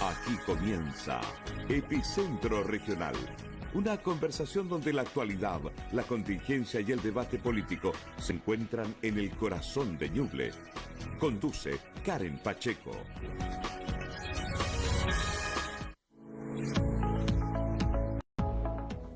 Aquí comienza Epicentro Regional, una conversación donde la actualidad, la contingencia y el debate político se encuentran en el corazón de Ñuble. Conduce Karen Pacheco.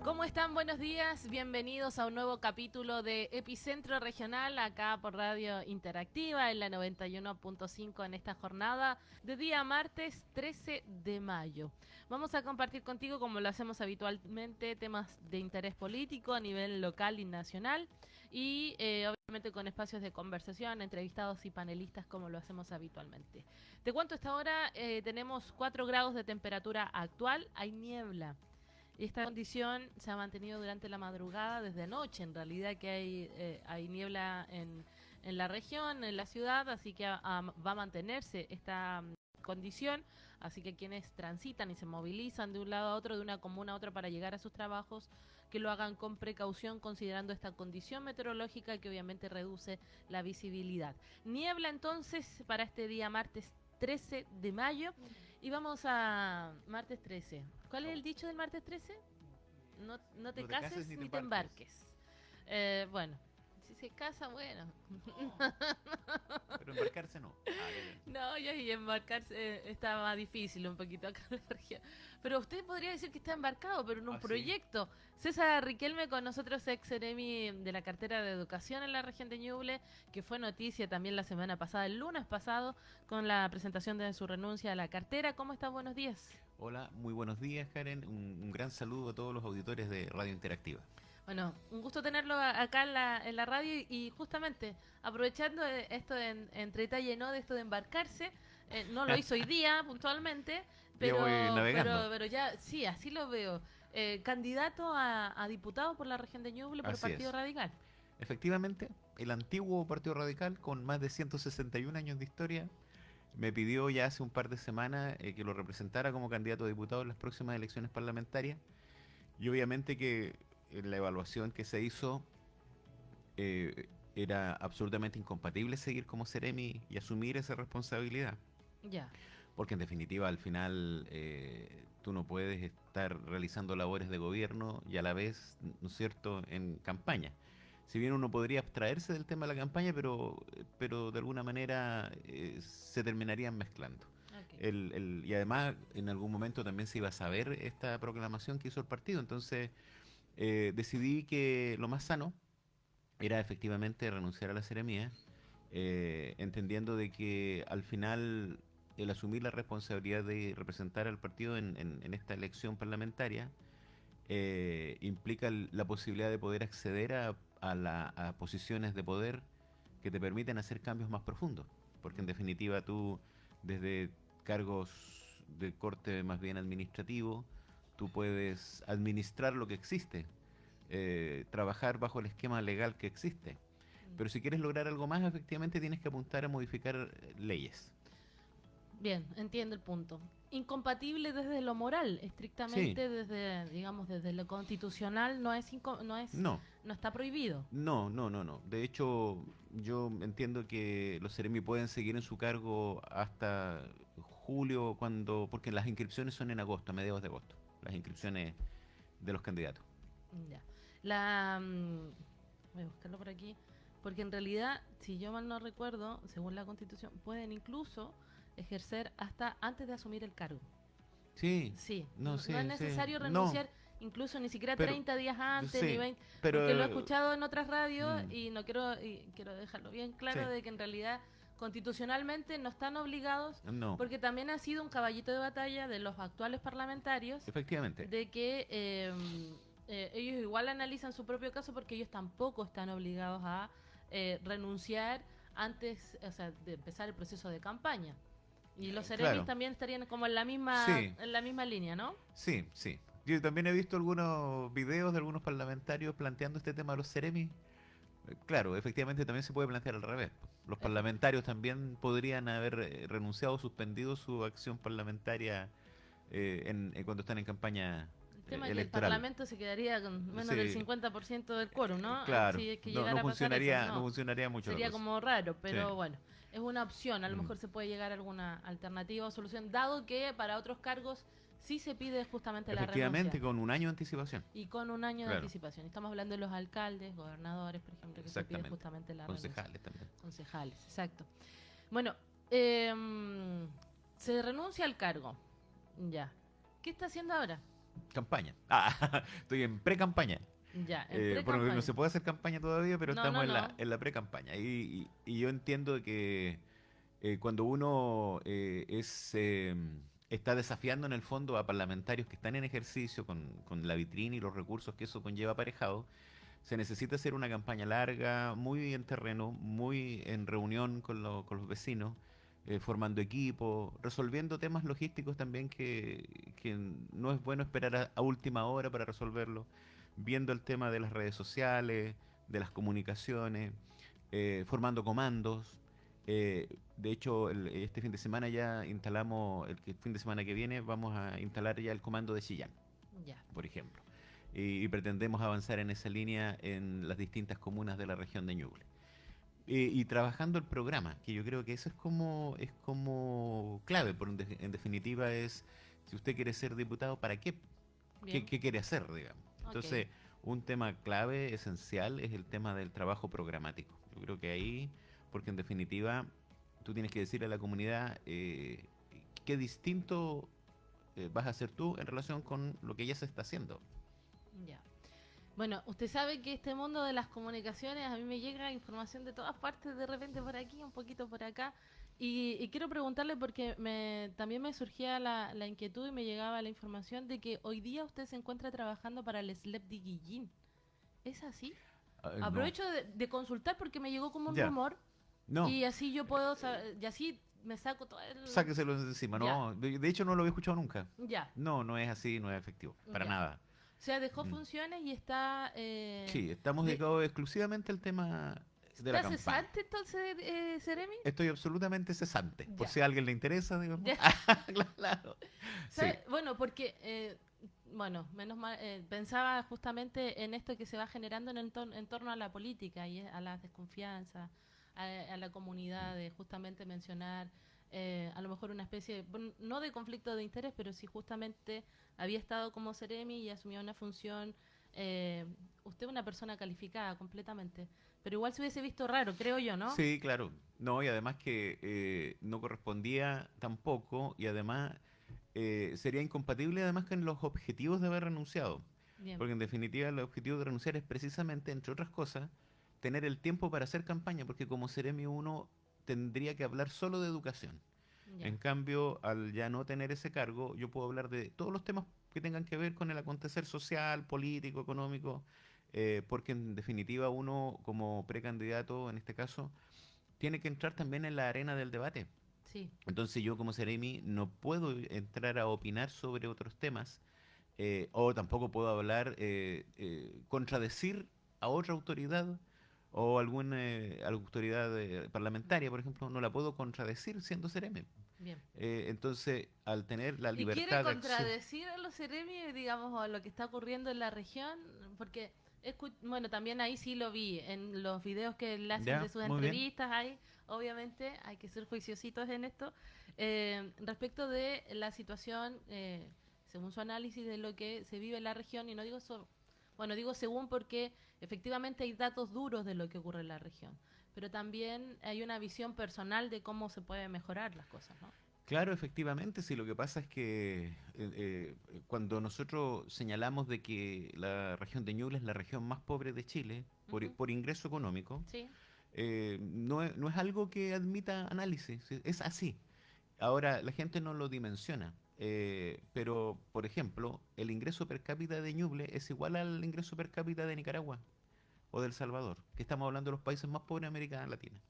¿Cómo están? Buenos días, bienvenidos a un nuevo capítulo de Epicentro Regional, acá por Radio Interactiva en la 91.5 en esta jornada de día martes 13 de mayo. Vamos a compartir contigo, como lo hacemos habitualmente, temas de interés político a nivel local y nacional y obviamente con espacios de conversación, entrevistados y panelistas como lo hacemos habitualmente. Te cuento, esta hora tenemos 4 grados de temperatura actual, hay niebla. Esta condición se ha mantenido durante la madrugada, desde anoche en realidad, que hay niebla en la región, en la ciudad, así que va a mantenerse esta condición, así que quienes transitan y se movilizan de un lado a otro, de una comuna a otra para llegar a sus trabajos, que lo hagan con precaución considerando esta condición meteorológica que obviamente reduce la visibilidad. Niebla entonces para este día martes 13 de mayo. Y vamos a martes 13. ¿Cuál es el dicho del martes 13? No te cases ni te embarques. Bueno, si se casa, bueno. Pero embarcarse no. No, y embarcarse estaba difícil un poquito acá en la región. Pero usted podría decir que está embarcado, pero en un proyecto. ¿Sí? César Riquelme con nosotros, ex seremi de la cartera de educación en la región de Ñuble, que fue noticia también la semana pasada, el lunes pasado, con la presentación de su renuncia a la cartera. ¿Cómo está? Buenos días. Hola, muy buenos días, Karen. Un gran saludo a todos los auditores de Radio Interactiva. Bueno, un gusto tenerlo acá en la radio y justamente aprovechando esto entre detalle, ¿no? De esto de embarcarse, no lo hizo hoy día puntualmente, pero ya, sí, así lo veo. Candidato a diputado por la región de Ñuble por Partido Radical. Efectivamente, el antiguo Partido Radical, con más de 161 años de historia, me pidió ya hace un par de semanas que lo representara como candidato a diputado en las próximas elecciones parlamentarias. Y obviamente que la evaluación que se hizo era absolutamente incompatible seguir como seremi y asumir esa responsabilidad. Ya. Porque en definitiva al final tú no puedes estar realizando labores de gobierno y a la vez, ¿no es cierto?, en campaña. Si bien uno podría abstraerse del tema de la campaña, pero de alguna manera se terminarían mezclando. Okay. Y además en algún momento también se iba a saber esta proclamación que hizo el partido, entonces decidí que lo más sano era efectivamente renunciar a la seremía, entendiendo de que al final el asumir la responsabilidad de representar al partido en esta elección parlamentaria implica la posibilidad de poder acceder a posiciones de poder que te permiten hacer cambios más profundos, porque en definitiva tú desde cargos de corte más bien administrativo, tú puedes administrar lo que existe, trabajar bajo el esquema legal que existe. Pero si quieres lograr algo más, efectivamente tienes que apuntar a modificar leyes. Bien, entiendo el punto. Incompatible desde lo moral, estrictamente Sí. desde, digamos, desde lo constitucional No. no está prohibido. No. De hecho, yo entiendo que los seremi pueden seguir en su cargo hasta julio, porque las inscripciones son en agosto, a mediados de agosto, las inscripciones de los candidatos. Ya. Voy a buscarlo por aquí, porque en realidad, si yo mal no recuerdo, según la Constitución, pueden incluso ejercer hasta antes de asumir el cargo. Sí. Sí, No no es necesario renunciar, incluso ni siquiera 30 días antes, sí, ni 20, porque lo he escuchado en otras radios y quiero dejarlo bien claro de que en realidad constitucionalmente no están obligados, porque también ha sido un caballito de batalla de los actuales parlamentarios, efectivamente, de que ellos igual analizan su propio caso porque ellos tampoco están obligados a renunciar antes, o sea, de empezar el proceso de campaña. Y los seremis también estarían como en la misma línea, ¿no? Sí. Yo también he visto algunos videos de algunos parlamentarios planteando este tema de los seremis. Claro, efectivamente también se puede plantear al revés. Los parlamentarios también podrían haber renunciado o suspendido su acción parlamentaria cuando están en campaña El tema es que el electoral. Parlamento se quedaría con menos del 50% del quórum, ¿no? Claro, Si es que no llegara a pasar eso, funcionaría mucho. Sería como raro, pero Sí. bueno. Es una opción, a lo mejor se puede llegar a alguna alternativa o solución, dado que para otros cargos sí se pide justamente la Efectivamente, renuncia. con un año de anticipación. Y con un año de Claro. anticipación. Estamos hablando de los alcaldes, gobernadores, por ejemplo, que se pide Exactamente. justamente la renuncia. Concejales también. Concejales, exacto. Bueno, se renuncia al cargo. Ya. ¿Qué está haciendo ahora? Campaña. Estoy en pre-campaña. Ya, en Porque pre-campaña. no se puede hacer campaña todavía, pero No, estamos no, no. en la pre-campaña. Y yo entiendo que cuando uno está desafiando en el fondo a parlamentarios que están en ejercicio con la vitrina y los recursos que eso conlleva aparejado, se necesita hacer una campaña larga, muy en terreno, muy en reunión con los vecinos, formando equipos, resolviendo temas logísticos también que no es bueno esperar a última hora para resolverlo, viendo el tema de las redes sociales, de las comunicaciones, formando comandos. De hecho, este fin de semana ya instalamos, fin de semana que viene vamos a instalar ya el comando de Chillán, Ya. por ejemplo. Y pretendemos avanzar en esa línea en las distintas comunas de la región de Ñuble. Y trabajando el programa, que yo creo que eso es como clave, en definitiva es, si usted quiere ser diputado, ¿para qué? Bien. ¿Qué quiere hacer, digamos? Entonces, un tema clave, esencial, es el tema del trabajo programático. Yo creo que ahí, porque en definitiva, tú tienes que decirle a la comunidad qué distinto vas a hacer tú en relación con lo que ya se está haciendo. Ya. Bueno, usted sabe que este mundo de las comunicaciones, a mí me llega información de todas partes, de repente por aquí, un poquito por acá. Y quiero preguntarle porque también me surgía la inquietud y me llegaba la información de que hoy día usted se encuentra trabajando para el SLEP de Guillín. ¿Es así? No. Aprovecho de consultar porque me llegó como un Ya. rumor No, y así yo puedo, y así me saco todo el... sáqueselo de encima. Ya. No, de hecho no lo había escuchado nunca. Ya. No, no es así, no es efectivo, para Ya. nada. O sea, dejó funciones y está... Sí, estamos dedicados exclusivamente al tema de la ¿Está campaña. cesante entonces, Seremi? Estoy absolutamente cesante, por Ya. si a alguien le interesa, digamos. Ya. Claro. Sí. ¿Sabe? Bueno, porque, menos mal, pensaba justamente en esto que se va generando en torno a la política y a la desconfianza, a la comunidad, de justamente mencionar a lo mejor una especie, no de conflicto de interés, pero sí justamente había estado como Seremi y asumió una función, usted una persona calificada completamente, pero igual se hubiese visto raro, creo yo, ¿no? Sí, claro. No, y además que no correspondía tampoco, y además sería incompatible además con los objetivos de haber renunciado. Bien. Porque en definitiva el objetivo de renunciar es precisamente, entre otras cosas, tener el tiempo para hacer campaña, porque como Seremi uno tendría que hablar solo de educación. Ya. En cambio, al ya no tener ese cargo, yo puedo hablar de todos los temas que tengan que ver con el acontecer social, político, económico, porque en definitiva uno como precandidato, en este caso, tiene que entrar también en la arena del debate. Sí. Entonces yo como Seremi no puedo entrar a opinar sobre otros temas, o tampoco puedo hablar, contradecir a otra autoridad o alguna autoridad parlamentaria, por ejemplo, no la puedo contradecir siendo Seremi. Bien. Entonces, al tener la ¿Y libertad quiere de acción... contradecir a los Seremi, digamos, a lo que está ocurriendo en la región? Porque, bueno, también ahí sí lo vi, en los videos que él hace Ya, de sus muy bien. entrevistas, ahí, obviamente, hay que ser juiciositos en esto. Respecto de la situación, según su análisis de lo que se vive en la región, y no digo eso, bueno, digo según porque efectivamente hay datos duros de lo que ocurre en la región, pero también hay una visión personal de cómo se pueden mejorar las cosas, ¿no? Claro, efectivamente, sí, lo que pasa es que cuando nosotros señalamos de que la región de Ñuble es la región más pobre de Chile por ingreso económico, Sí. no es algo que admita análisis, es así. Ahora, la gente no lo dimensiona, pero, por ejemplo, el ingreso per cápita de Ñuble es igual al ingreso per cápita de Nicaragua o de El Salvador, que estamos hablando de los países más pobres de América Latina.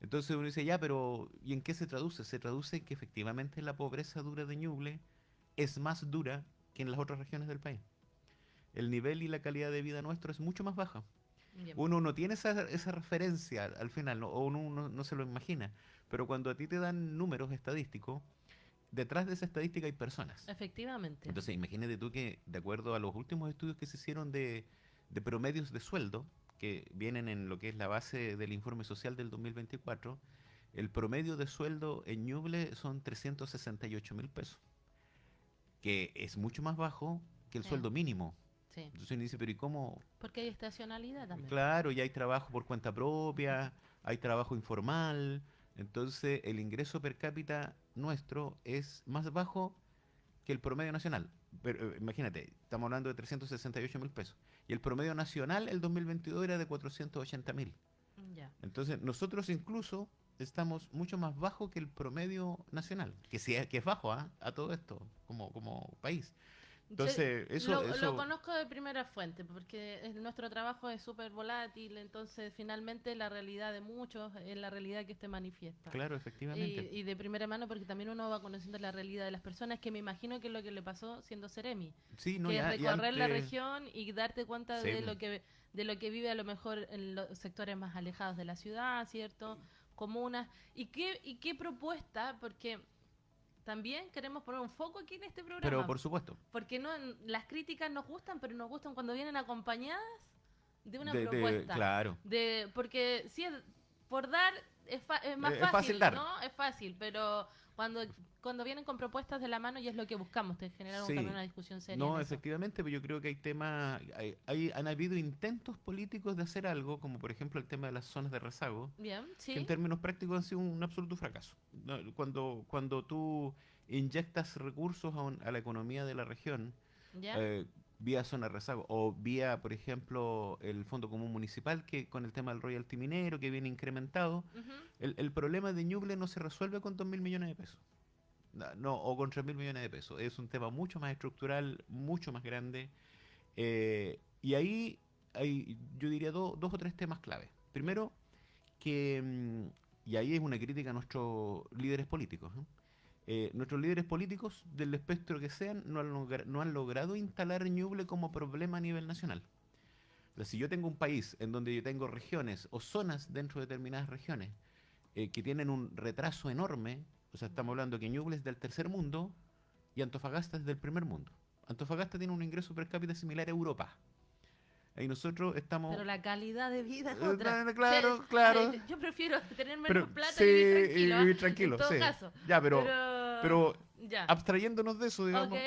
Entonces uno dice, ya, pero ¿y en qué se traduce? Se traduce en que efectivamente la pobreza dura de Ñuble es más dura que en las otras regiones del país. El nivel y la calidad de vida nuestro es mucho más baja. Bien. Uno no tiene esa referencia al final, o uno no se lo imagina, pero cuando a ti te dan números estadísticos, detrás de esa estadística hay personas. Efectivamente. Entonces imagínate tú que de acuerdo a los últimos estudios que se hicieron de promedios de sueldo, que vienen en lo que es la base del informe social del 2024, el promedio de sueldo en Ñuble son 368.000 pesos, que es mucho más bajo que el Sí, sueldo mínimo. sí. Entonces uno dice, pero ¿y cómo? Porque hay estacionalidad también. Claro, ya hay trabajo por cuenta propia, hay trabajo informal, entonces el ingreso per cápita nuestro es más bajo que el promedio nacional. Pero imagínate, estamos hablando de 368.000 pesos. Y el promedio nacional el 2022 era de 480.000. Ya. Entonces nosotros incluso estamos mucho más bajo que el promedio nacional, que sí, que es bajo, ¿ah? A todo esto, como país. Entonces, Lo conozco de primera fuente, porque nuestro trabajo es súper volátil, entonces finalmente la realidad de muchos es la realidad que se manifiesta. claro, efectivamente. Y de primera mano, porque también uno va conociendo la realidad de las personas, que me imagino que es lo que le pasó siendo Seremi, Sí, no, que es ya, recorrer la antes, región y darte cuenta sí, de lo que vive a lo mejor en los sectores más alejados de la ciudad, ¿cierto? Comunas. Y qué propuesta? Porque también queremos poner un foco aquí en este pero programa. por supuesto, Porque no, las críticas nos gustan, pero nos gustan cuando vienen acompañadas de una propuesta. claro, Porque si es por dar, es más es fácil dar. ¿no? Es fácil, pero cuando vienen con propuestas de la mano y es lo que buscamos, de generar Sí. también una discusión seria. No, en eso. efectivamente, pero yo creo que hay temas, han habido intentos políticos de hacer algo, como por ejemplo el tema de las zonas de rezago, Bien, que en sí, términos prácticos han sido un absoluto fracaso. No, cuando tú inyectas recursos a la economía de la región, ya. eh, vía zona de rezago, o vía, por ejemplo, el Fondo Común Municipal, que con el tema del royalty minero, que viene incrementado, Ujú. el problema de Ñuble no se resuelve con 2.000 millones de pesos. No, o con 3.000 millones de pesos. Es un tema mucho más estructural, mucho más grande. Y ahí hay, yo diría, dos o tres temas clave. Primero, que, y ahí es una crítica a nuestros líderes políticos, ¿no? Nuestros líderes políticos, del espectro que sean, no han logrado instalar Ñuble como problema a nivel nacional. O sea, si yo tengo un país en donde yo tengo regiones o zonas dentro de determinadas regiones que tienen un retraso enorme, o sea, estamos hablando que Ñuble es del tercer mundo y Antofagasta es del primer mundo. Antofagasta tiene un ingreso per cápita similar a Europa. Ahí nosotros estamos... Pero la calidad de vida es otra. claro, claro. Yo prefiero tener menos Pero, plata sí, y vivir tranquilo, y vivir en tranquilo, todo sí. caso. Ya, pero Ya. abstrayéndonos de eso, digamos, Ok,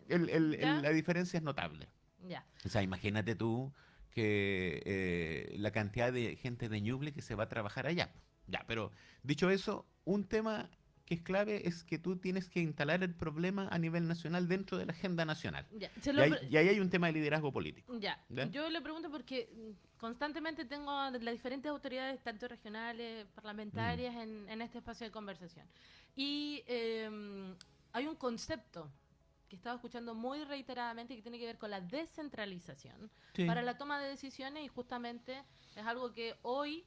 ¿ya? la diferencia es notable. Ya. O sea, imagínate tú que la cantidad de gente de Ñuble que se va a trabajar allá. Ya, pero dicho eso, un tema que es clave es que tú tienes que instalar el problema a nivel nacional dentro de la agenda nacional. Ya. Y ahí hay un tema de liderazgo político. Ya. ¿Ya? Yo le pregunto porque constantemente tengo a las diferentes autoridades, tanto regionales, parlamentarias, en este espacio de conversación. Y hay un concepto que he estado escuchando muy reiteradamente que tiene que ver con la descentralización Sí. para la toma de decisiones, y justamente es algo que hoy,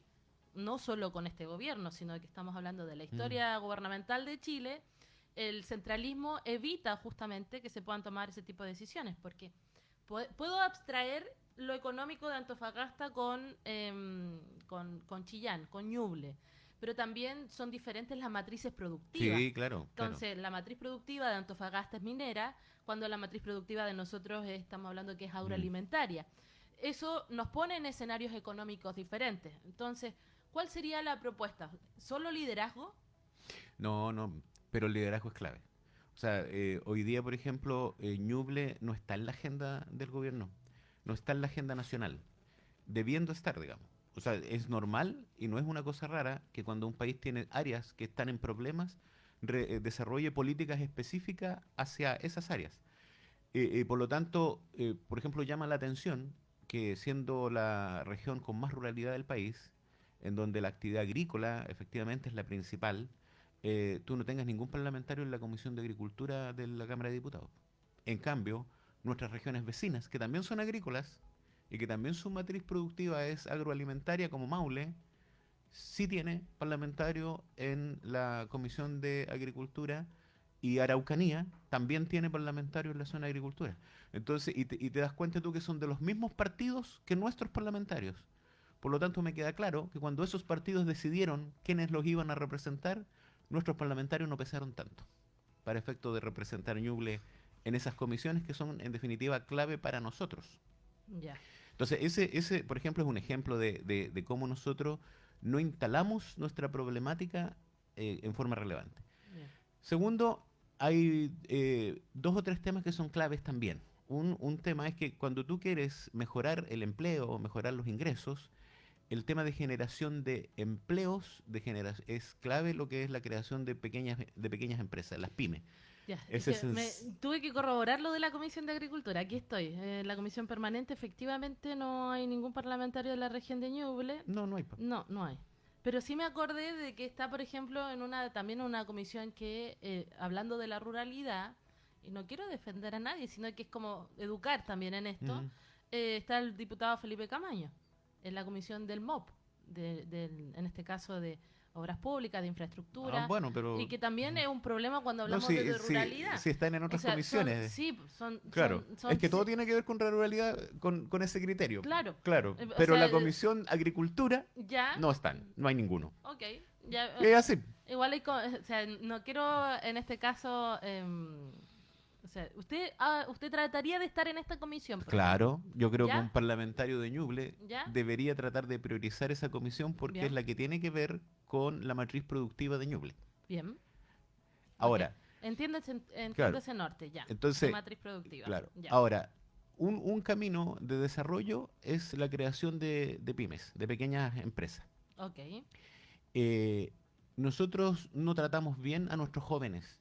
no solo con este gobierno, sino que estamos hablando de la historia gubernamental de Chile, el centralismo evita justamente que se puedan tomar ese tipo de decisiones, porque puedo abstraer lo económico de Antofagasta con Chillán, con Ñuble, pero también son diferentes las matrices productivas. Sí, claro. Entonces, la matriz productiva de Antofagasta es minera, cuando la matriz productiva de nosotros estamos hablando que es agroalimentaria. Eso nos pone en escenarios económicos diferentes. Entonces, ¿cuál sería la propuesta? ¿Solo liderazgo? No, pero el liderazgo es clave. O sea, hoy día, por ejemplo, Ñuble no está en la agenda del gobierno, no está en la agenda nacional, debiendo estar, digamos. O sea, es normal y no es una cosa rara que cuando un país tiene áreas que están en problemas, desarrolle políticas específicas hacia esas áreas. Por lo tanto, por ejemplo, llama la atención que siendo la región con más ruralidad del país, en donde la actividad agrícola efectivamente es la principal, tú no tengas ningún parlamentario en la Comisión de Agricultura de la Cámara de Diputados. En cambio, nuestras regiones vecinas, que también son agrícolas y que también su matriz productiva es agroalimentaria, como Maule, sí tiene parlamentario en la Comisión de Agricultura, y Araucanía también tiene parlamentario en la zona de agricultura. Entonces, y te das cuenta tú que son de los mismos partidos que nuestros parlamentarios. Por lo tanto, me queda claro que cuando esos partidos decidieron quiénes los iban a representar, nuestros parlamentarios no pesaron tanto para efecto de representar Ñuble en esas comisiones que son, en definitiva, clave para nosotros. Ya. Entonces, ese por ejemplo, es un ejemplo de cómo nosotros no instalamos nuestra problemática en forma relevante. Bien. Segundo, hay 2 o 3 temas que son claves también. Un tema es que cuando tú quieres mejorar el empleo o mejorar los ingresos, el tema de generación de empleos es clave, lo que es la creación de pequeñas empresas, las pymes. Ya, Ese es que es tuve que corroborar lo de la Comisión de Agricultura. Aquí estoy. En la Comisión Permanente, efectivamente, no hay ningún parlamentario de la región de Ñuble. No hay. No hay. Pero sí me acordé de que está, por ejemplo, también una comisión que, hablando de la ruralidad, y no quiero defender a nadie, sino que es como educar también en esto, Ujú. está el diputado Felipe Camaño, en la comisión del MOP, en este caso de Obras Públicas, de Infraestructura, Bueno, pero y que también es un problema cuando no, hablamos sí, de ruralidad. sí están en O otras sea, comisiones. Claro, son es que todo tiene que ver con la ruralidad, con ese criterio. Claro. Claro, O pero sea, la comisión agricultura ya, no están, no hay ninguno. ok, ya, Es así. igual o sea, no quiero en este caso, o sea, usted trataría de estar en esta comisión, por Claro, yo creo ¿Ya? que un parlamentario de Ñuble ¿Ya? debería tratar de priorizar esa comisión porque Bien. es la que tiene que ver con la matriz productiva de Ñuble. Bien. Ahora, Ok. Entiendo claro. ese norte, ya. Entonces, de matriz productiva. claro, Ya. ahora, un camino de desarrollo es la creación de pymes, de pequeñas empresas. Ok. Nosotros no tratamos bien a nuestros jóvenes.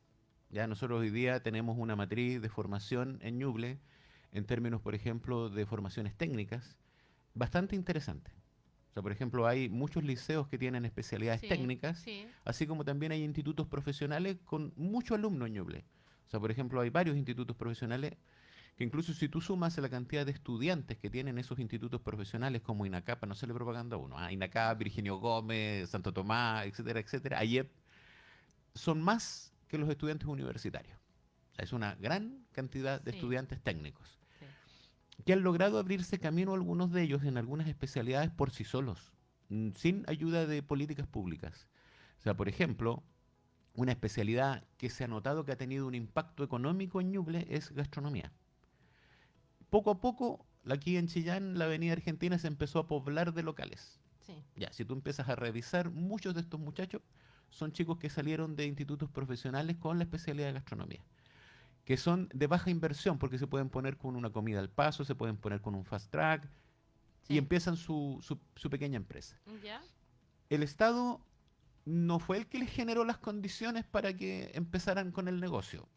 Ya nosotros hoy día tenemos una matriz de formación en Ñuble, en términos, por ejemplo, de formaciones técnicas, bastante interesante. O sea, por ejemplo, hay muchos liceos que tienen especialidades Sí, técnicas, sí. así como también hay institutos profesionales con mucho alumno en Ñuble. O sea, por ejemplo, hay varios institutos profesionales que incluso si tú sumas la cantidad de estudiantes que tienen esos institutos profesionales como INACAP, para no hacerle propaganda a uno, INACAP, Virginio Gómez, Santo Tomás, etcétera, AIEP, son más que los estudiantes universitarios. O sea, es una gran cantidad de Sí. estudiantes técnicos Sí. que han logrado abrirse camino algunos de ellos en algunas especialidades por sí solos, sin ayuda de políticas públicas. O sea, por ejemplo, una especialidad que se ha notado que ha tenido un impacto económico en Ñuble es gastronomía. Poco a poco, aquí en Chillán, la avenida Argentina se empezó a poblar de locales. Sí. Ya, si tú empiezas a revisar, muchos de estos muchachos son chicos que salieron de institutos profesionales con la especialidad de gastronomía, que son de baja inversión porque se pueden poner con una comida al paso, se pueden poner con un fast track Sí. y empiezan su pequeña empresa. ¿Ya? El Estado no fue el que les generó las condiciones para que empezaran con el negocio.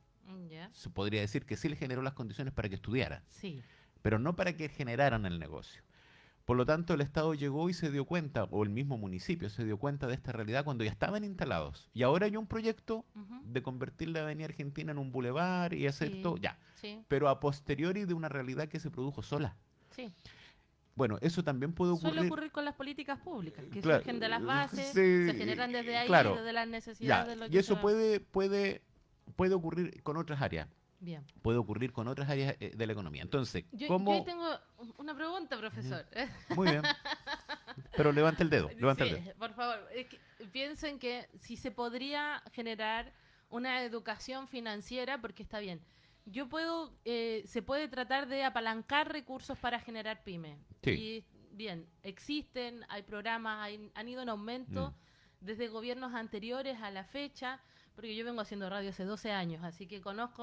¿Ya? Se podría decir que sí les generó las condiciones para que estudiaran, Sí. pero no para que generaran el negocio. Por lo tanto, el Estado llegó y se dio cuenta, o el mismo municipio se dio cuenta de esta realidad cuando ya estaban instalados. Y ahora hay un proyecto Ujú. de convertir la Avenida Argentina en un bulevar y hacer Sí. todo, ya. Sí. Pero a posteriori de una realidad que se produjo sola. Sí. Bueno, eso también puede Suele ocurrir. ocurrir con las políticas públicas, que Claro, surgen de las bases, sí, se generan desde ahí, claro, desde las Ya, necesidades de lo y que eso se va. puede ocurrir con otras áreas. Bien. Puede ocurrir con otras áreas de la economía. Entonces, Yo ¿cómo? ahí tengo una pregunta, profesor. Muy bien. Pero levanta el dedo, levanta el Sí, dedo. por favor. Es que pienso en que si se podría generar una educación financiera, porque está bien. Se puede tratar de apalancar recursos para generar pymes. Sí. Y bien, existen, hay programas, han ido en aumento desde gobiernos anteriores a la fecha, porque yo vengo haciendo radio hace 12 años, así que conozco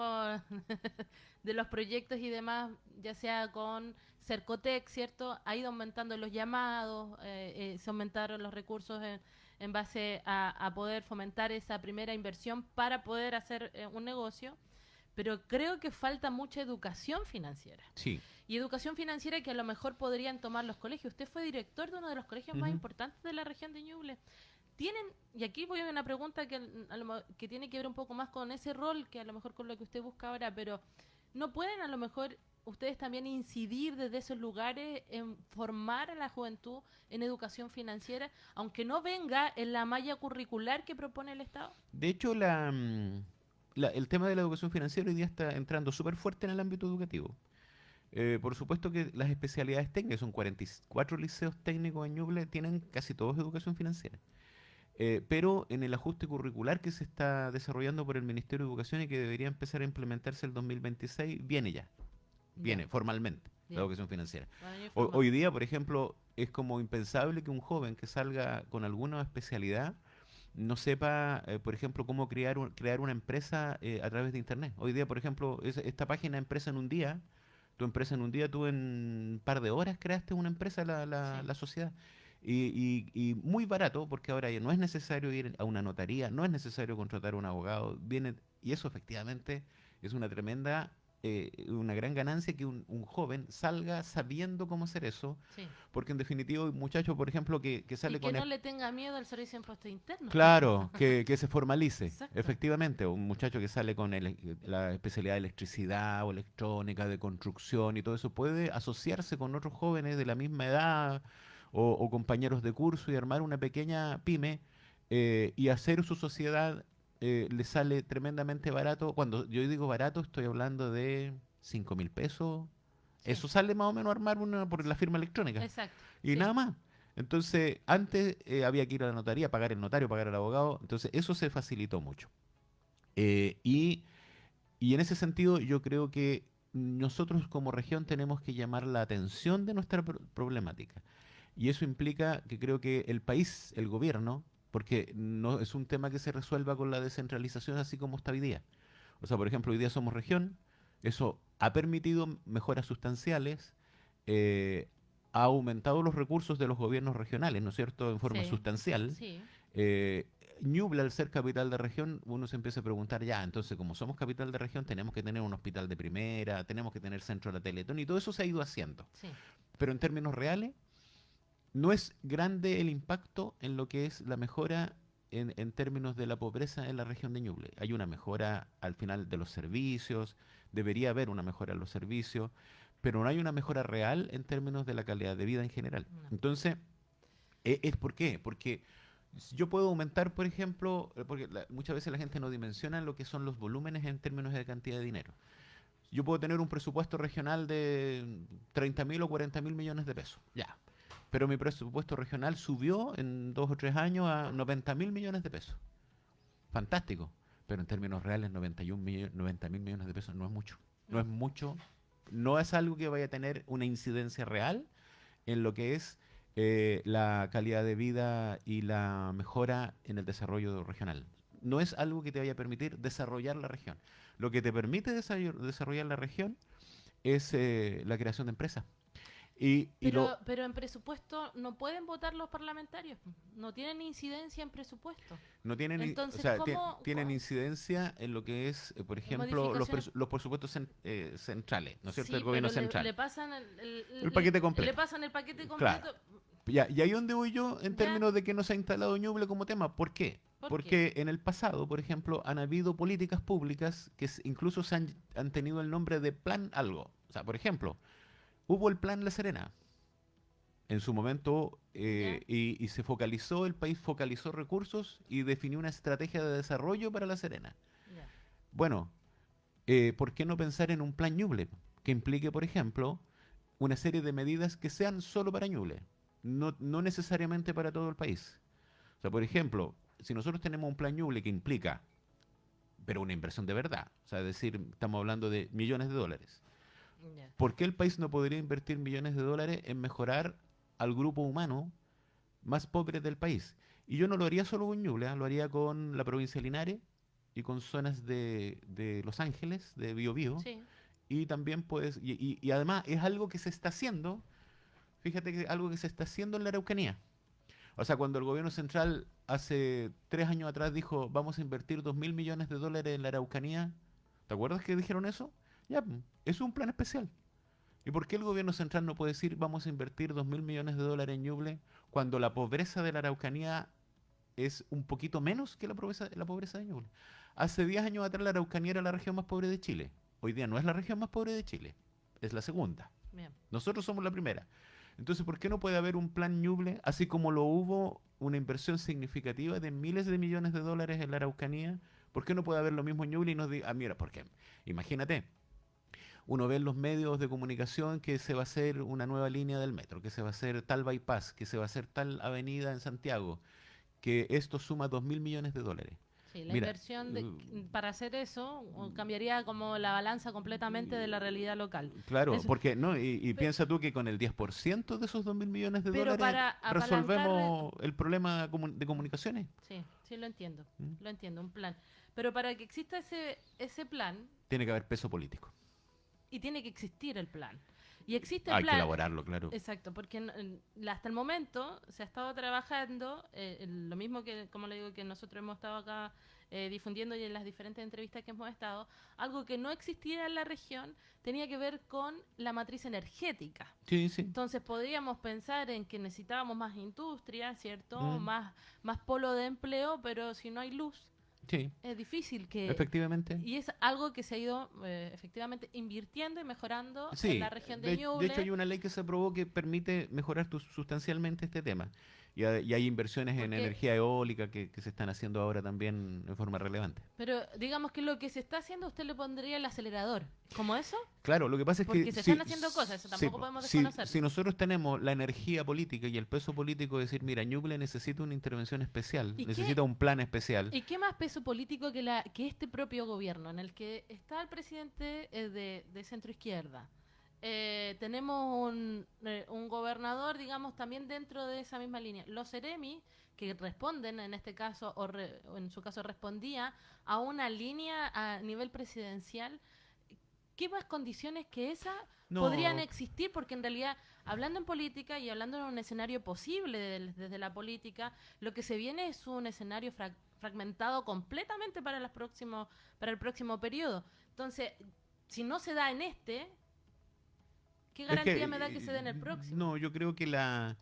de los proyectos y demás, ya sea con Cercotec, ¿cierto? Ha ido aumentando los llamados, se aumentaron los recursos en base a poder fomentar esa primera inversión para poder hacer un negocio, pero creo que falta mucha educación financiera. Sí. Y educación financiera que a lo mejor podrían tomar los colegios. Usted fue director de uno de los colegios más Ujú. importantes de la región de Ñuble. Tienen, y aquí voy a una pregunta que tiene que ver un poco más con ese rol, que a lo mejor con lo que usted busca ahora, pero ¿no pueden a lo mejor ustedes también incidir desde esos lugares en formar a la juventud en educación financiera, aunque no venga en la malla curricular que propone el Estado? De hecho, el tema de la educación financiera hoy día está entrando súper fuerte en el ámbito educativo. Por supuesto que las especialidades técnicas, son 44 liceos técnicos en Ñuble, tienen casi todos educación financiera. Pero en el ajuste curricular que se está desarrollando por el Ministerio de Educación y que debería empezar a implementarse el 2026, viene ya, viene formalmente. la Bien. educación financiera. Bueno, informado. Hoy día, por ejemplo, es como impensable que un joven que salga con alguna especialidad no sepa, por ejemplo, cómo crear una empresa a través de Internet. Hoy día, por ejemplo, esta página Empresa en un día, tu empresa en un día, tú en un par de horas creaste una empresa, Sí, la sociedad. Y muy barato, porque ahora ya no es necesario ir a una notaría, no es necesario contratar a un abogado, y eso efectivamente es una tremenda, una gran ganancia que un joven salga sabiendo cómo hacer eso, sí. porque en definitiva un muchacho, por ejemplo, que Y sale que con... no le tenga miedo al servicio de impuestos internos. Claro, que se formalice, Exacto. efectivamente. Un muchacho que sale con la especialidad de electricidad o electrónica, de construcción y todo eso, puede asociarse con otros jóvenes de la misma edad o compañeros de curso y armar una pequeña pyme y hacer su sociedad le sale tremendamente barato. Cuando yo digo barato, estoy hablando de 5.000 pesos. Sí, Eso sale más o menos armar una por la firma electrónica. exacto. Y Sí, nada más. Entonces, antes había que ir a la notaría, pagar el notario, pagar al abogado. Entonces, eso se facilitó mucho. Eh, y, y en ese sentido, yo creo que nosotros como región tenemos que llamar la atención de nuestra problemática. Y eso implica que creo que el país, el gobierno, porque no es un tema que se resuelva con la descentralización así como está hoy día. O sea, por ejemplo, hoy día somos región, eso ha permitido mejoras sustanciales, eh, ha aumentado los recursos de los gobiernos regionales, ¿no es cierto?, en forma sí, sustancial. sí. Eh, Ñuble, al ser capital de región, uno se empieza a preguntar, ya, entonces, como somos capital de región, tenemos que tener un hospital de primera, tenemos que tener centro de la Teletón, y todo eso se ha ido haciendo. Sí, Pero en términos reales, no es grande el impacto en lo que es la mejora en términos de la pobreza en la región de Ñuble. Hay una mejora al final de los servicios, debería haber una mejora en los servicios, pero no hay una mejora real en términos de la calidad de vida en general. no. Entonces, ¿es por qué? Porque si yo puedo aumentar, por ejemplo, porque muchas veces la gente no dimensiona lo que son los volúmenes en términos de cantidad de dinero. Yo puedo tener un presupuesto regional de 30.000 o 40.000 millones de pesos, ya. Pero mi presupuesto regional subió en 2 o 3 años a 90.000 millones de pesos. Fantástico. Pero en términos reales, 90.000 millones de pesos no es mucho. No No. es mucho. No es algo que vaya a tener una incidencia real en lo que es la calidad de vida y la mejora en el desarrollo regional. No es algo que te vaya a permitir desarrollar la región. Lo que te permite desarrollar la región es la creación de empresas. Pero en presupuesto no pueden votar los parlamentarios. No tienen incidencia en presupuesto. No tienen, o Entonces, sea, ¿cómo, tienen incidencia en lo que es, por ejemplo, modificaciones? los presupuestos centrales, ¿no es cierto? Sí, Del gobierno pero central. le pasan El paquete le completo. pasan el paquete Claro. completo. Ya, y ahí donde voy yo en ¿Ya? términos de que no se ha instalado Ñuble como tema. ¿Por qué? ¿Por qué? Porque en el pasado, por ejemplo, han habido políticas públicas que incluso han tenido el nombre de plan algo. O sea, por ejemplo, hubo el plan La Serena en su momento ¿Ya? y se focalizó, el país focalizó recursos y definió una estrategia de desarrollo para La Serena. Ya. Bueno, ¿por qué no pensar en un plan Ñuble que implique, por ejemplo, una serie de medidas que sean solo para Ñuble, no necesariamente para todo el país? O sea, por ejemplo, si nosotros tenemos un plan Ñuble que implica, pero una inversión de verdad, o sea, es decir, estamos hablando de millones de dólares, Ya. ¿por qué el país no podría invertir millones de dólares en mejorar al grupo humano más pobre del país? Y yo no lo haría solo con Ñuble, lo haría con la provincia de Linares y con zonas de Los Ángeles, de Biobío, Sí. y también pues, y además es algo que se está haciendo, fíjate que algo que se está haciendo en la Araucanía. O sea, cuando el gobierno central hace 3 años atrás dijo, vamos a invertir 2.000 millones de dólares en la Araucanía, ¿te acuerdas que dijeron eso? Ya, es un plan especial. ¿Y por qué el gobierno central no puede decir, vamos a invertir 2.000 millones de dólares en Ñuble cuando la pobreza de la Araucanía es un poquito menos que la pobreza de Ñuble? Hace 10 años atrás la Araucanía era la región más pobre de Chile. Hoy día no es la región más pobre de Chile, es la segunda. Bien. Nosotros somos la primera. Entonces, ¿por qué no puede haber un plan Ñuble, así como lo hubo una inversión significativa de miles de millones de dólares en la Araucanía? ¿Por qué no puede haber lo mismo en Ñuble y nos diga, mira, ¿por qué? Imagínate, uno ve en los medios de comunicación que se va a hacer una nueva línea del metro, que se va a hacer tal bypass, que se va a hacer tal avenida en Santiago, que esto suma 2.000 millones de dólares. Sí, la Mira, inversión para hacer eso cambiaría como la balanza completamente de la realidad local. claro, Eso. porque no, y piensa tú que con el 10% de esos 2.000 millones de Pero dólares para apalancar, resolvemos el problema de comunicaciones. sí, sí ¿Mm? lo entiendo, un plan. Pero para que exista ese plan, Tiene que haber peso político. y tiene que existir el plan. Y existe el Hay que plan. elaborarlo, claro. Exacto, porque hasta el momento se ha estado trabajando, lo mismo que, como le digo, que nosotros hemos estado acá difundiendo y en las diferentes entrevistas que hemos estado, algo que no existía en la región tenía que ver con la matriz energética. Sí, sí. Entonces podríamos pensar en que necesitábamos más industria, ¿cierto? Mm. Más polo de empleo, pero si no hay luz, Sí, es difícil que... efectivamente. Y es algo que se ha ido efectivamente invirtiendo y mejorando Sí, en la región de Ñuble. de hecho hay una ley que se aprobó que permite mejorar sustancialmente este tema. Y hay inversiones en Porque- energía eólica que se están haciendo ahora también en forma relevante. Pero digamos que lo que se está haciendo, usted le pondría el acelerador. ¿Como eso? Claro, lo que pasa es Porque que se están haciendo cosas, eso tampoco podemos desconocerlo. si nosotros tenemos la energía política y el peso político de decir, mira, Ñuble necesita una intervención especial, ¿Y necesita un plan especial. ¿Y qué más peso político que este propio gobierno, en el que está el presidente de centro izquierda? Tenemos un gobernador, digamos, también dentro de esa misma línea. Los Seremi, que responden en este caso, o en su caso respondía a una línea a nivel presidencial. ¿Qué más condiciones que esa No. podrían existir? Porque en realidad, hablando en política y hablando en un escenario posible desde la política, lo que se viene es un escenario fragmentado completamente para el próximo periodo. Entonces, si no se da en ¿qué garantía me da que se dé en el próximo? No, yo creo que la